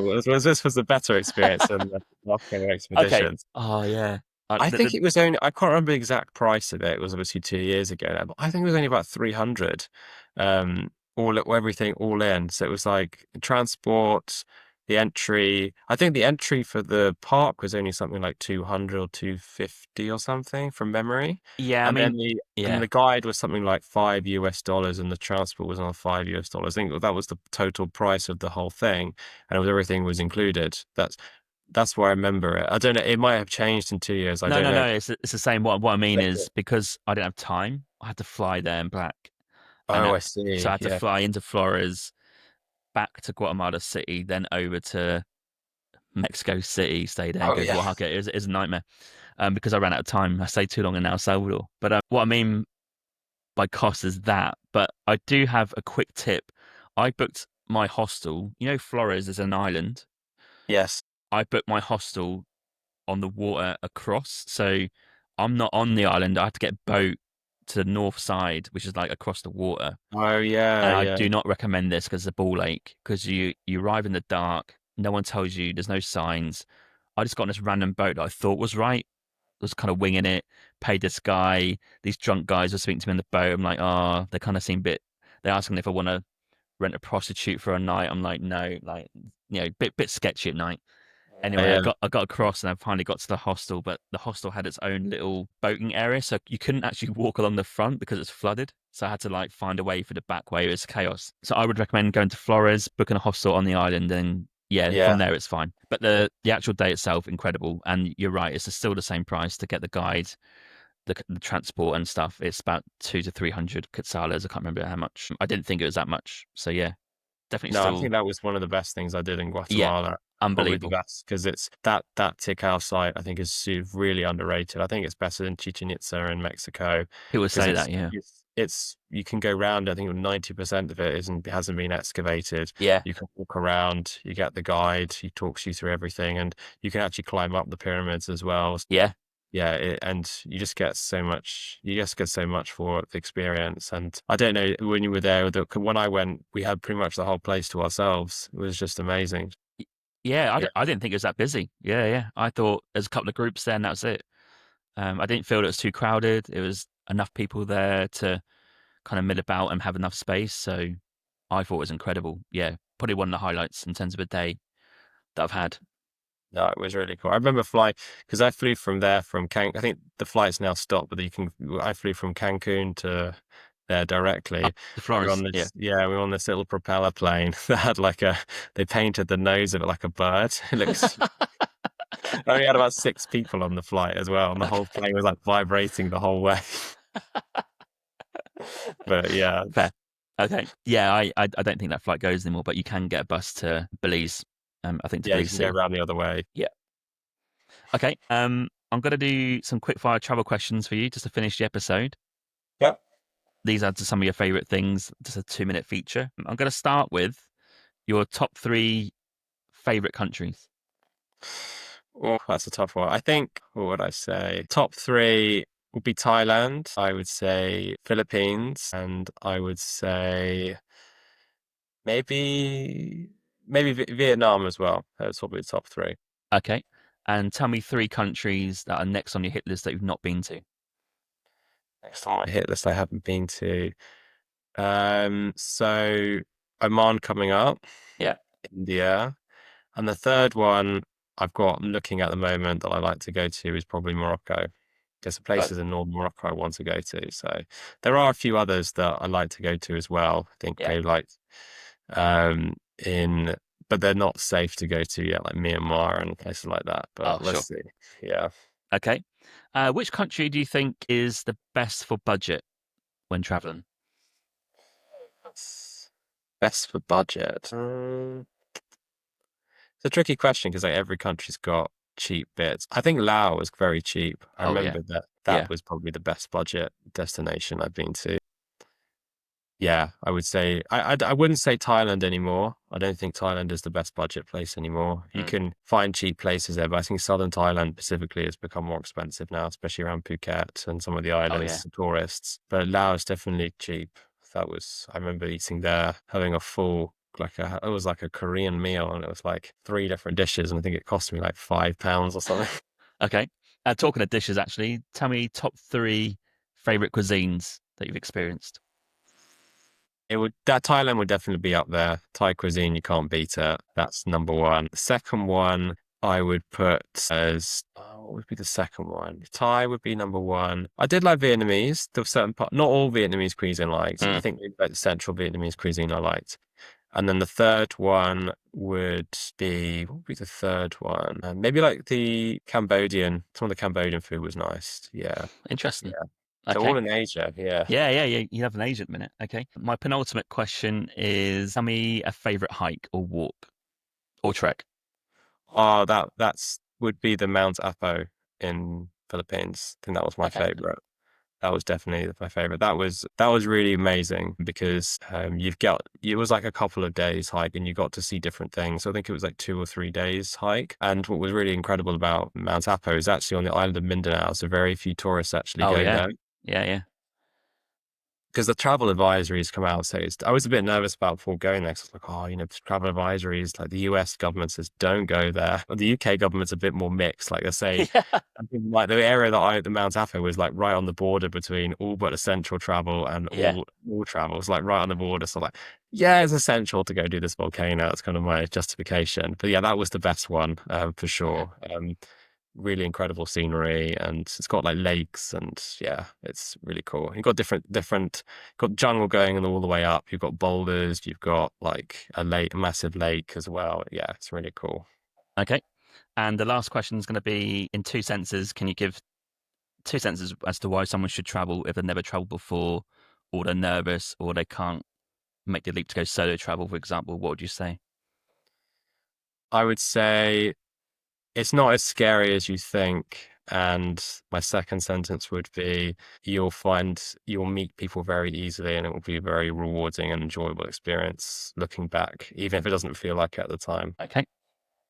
a better experience than the volcano Okay. expeditions. Oh yeah. I think it was only. I can't remember the exact price of it. It was obviously 2 years ago now, but I think it was only about 300. Everything all in. So it was like transport, the entry. I think the entry for the park was only something like 200 or 250 or something from memory. Yeah. I And then mean, the yeah. guide was something like $5, and the transport was another $5. I think that was the total price of the whole thing, and everything was included. That's where I remember it. I don't know. It might have changed in 2 years. I No, don't no, know. no. It's the same. What I mean is because I didn't have time, I had to fly there and back, and Oh, I so I see. had to Yeah. fly into Flores, back to Guatemala City, then over to Mexico City, stay there, and Oh, go to yeah. Oaxaca. It was a nightmare because I ran out of time. I stayed too long in El Salvador. But what I mean by cost is that. But I do have a quick tip. I booked my hostel. You know, Flores is an island. Yes. I booked my hostel on the water across. So I'm not on the island. I have to get a boat to the north side, which is like across the water. Oh, yeah. And I Yeah. do not recommend this because it's a ball lake. Because you arrive in the dark, no one tells you, there's no signs. I just got on this random boat that I thought was right. I was kind of winging it. Paid this guy. These drunk guys were speaking to me on the boat. I'm like, oh, they kind of seem a bit. They're asking if I want to rent a prostitute for a night. I'm like, no, like, bit sketchy at night. Anyway, I got across and I finally got to the hostel, but the hostel had its own little boating area, so you couldn't actually walk along the front because it's flooded. So I had to like find a way for the back way. It was chaos. So I would recommend going to Flores, booking a hostel on the island, and yeah, from Yeah. there it's fine. But the actual day itself, incredible. And you're right, it's still the same price to get the guide, the transport and stuff. It's about 200 to 300 quetzales. I can't remember how much. I didn't think it was that much. So yeah, definitely No, I still think that was one of the best things I did in yeah, Guatemala. Probably the unbelievable. best because it's that Tikal site. I think is really underrated. I think it's better than Chichen Itza in Mexico People because say that, yeah. it's you can go round. I think 90% of it hasn't been excavated. Yeah. You can walk around. You get the guide. He talks you through everything, and you can actually climb up the pyramids as well. Yeah. Yeah, and you just get so much. You just get so much for the experience. And I don't know when you were there. When I went, we had pretty much the whole place to ourselves. It was just amazing. Yeah, Yeah, I didn't think it was that busy. Yeah, yeah. I thought there's a couple of groups there and that was it. I didn't feel it was too crowded. It was enough people there to kind of mill about and have enough space. So I thought it was incredible. Yeah, probably one of the highlights in terms of a day that I've had. no, it was really cool. I remember flying because I flew from there from I think the flight's now stopped, but you can. I flew from Cancun to there Oh, directly. to We were Flores. on Yeah. this, yeah, we were on this little propeller plane that had like they painted the nose of it like a bird. It looks. I only had about 6 people on the flight as well, and the whole plane was like vibrating the whole way. But yeah, Fair. Okay. Yeah, I don't think that flight goes anymore, but you can get a bus to Belize. I think to yeah, you Belize can go City. around the other way. Yeah. Okay. I'm gonna do some quick fire travel questions for you just to finish the episode. Yep. These are some of your favorite things, just a 2 minute feature. I'm going to start with your top three favorite countries. Oh, that's a tough one. I think, what would I say? Top three would be Thailand. I would say Philippines, and I would say maybe Vietnam as well. That's probably the top three. Okay. And tell me three countries that are next on your hit list that you've not been to. Next on my hit list, I haven't been to. So Oman coming up, Yeah. India, and the third one I've got looking at the moment that I like to go to is probably Morocco. There's some Right. places in Northern Morocco I want to go to. So there are a few others that I like to go to as well. I think Yeah. go like in but they're not safe to go to yet, like Myanmar and places like that. Oh, But let's sure. see. Yeah. Okay. Which country do you think is the best for budget when traveling? Best for budget. It's a tricky question because like every country's got cheap bits. I think Laos was very cheap. I Oh, yeah. remember that Yeah. was probably the best budget destination I've been to. Yeah, I would say I wouldn't say Thailand anymore. I don't think Thailand is the best budget place anymore. You Mm. can find cheap places there, but I think southern Thailand specifically has become more expensive now, especially around Phuket and some of the Oh, yeah. islands for tourists. But Laos definitely cheap. I remember eating there, having a full it was like a Korean meal, and it was like 3 different dishes, and I think it cost me like £5 or something. Okay. Talking of dishes, actually, tell me top three favorite cuisines that you've experienced. That Thailand would definitely be up there. Thai cuisine, you can't beat it. That's number one. The second one I would put as what would be the second one? Thai would be number one. I did like Vietnamese. There was certain part, not all Vietnamese cuisine I liked. I Mm. think like the central Vietnamese cuisine I liked. And then the third one what would be the third one? Maybe like the Cambodian. Some of the Cambodian food was nice. Yeah, Interesting. yeah. So Okay. all in Asia. Yeah. Yeah, yeah, yeah. You have an age at the minute. Okay. My penultimate question is tell me a favorite hike or walk or trek. Oh, that's would be the Mount Apo in Philippines. I think that was my Okay. favorite. That was definitely my favorite. That was really amazing because it was like a couple of days hike and you got to see different things. So I think it was like 2 or 3 days hike. And what was really incredible about Mount Apo is actually on the island of Mindanao. So very few tourists actually Oh go yeah. there. Yeah, yeah. because the travel advisories come out. So I was a bit nervous about before going there. 'Cause I was like, oh, travel advisories, like the US government says, don't go there. But the UK government's a bit more mixed. Like they say, Yeah. I think like the Mount Athos was like right on the border between all but essential travel and Yeah. all travel. It's like right on the border. So like, yeah, it's essential to go do this volcano. That's kind of my justification. But yeah, that was the best one, for Okay. sure. Really incredible scenery, and it's got like lakes, and yeah, it's really cool. You've got different got jungle going all the way up. You've got boulders, you've got like a massive lake as well. Yeah, it's really cool. Okay. And the last question is going to be in two senses. Can you give two senses as to why someone should travel if they've never traveled before, or they're nervous, or they can't make the leap to go solo travel, for example? What would you say? I would say it's not as scary as you think. And my second sentence would be you'll meet people very easily, and it will be a very rewarding and enjoyable experience looking back, even if it doesn't feel like it at the time. Okay.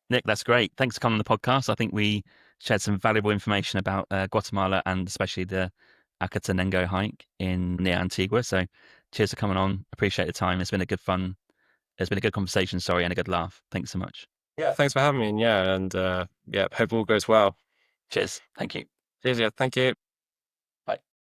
Nick, that's great. Thanks for coming on the podcast. I think we shared some valuable information about Guatemala and especially the Acatenango hike in near Antigua. So cheers for coming on. Appreciate the time. It's been a good fun. It's been a good conversation, sorry, and a good laugh. Thanks so much. Yeah, thanks for having me. And yeah, and yeah, hope all goes well. Cheers. Thank you. Cheers. Yeah, thank you. Bye.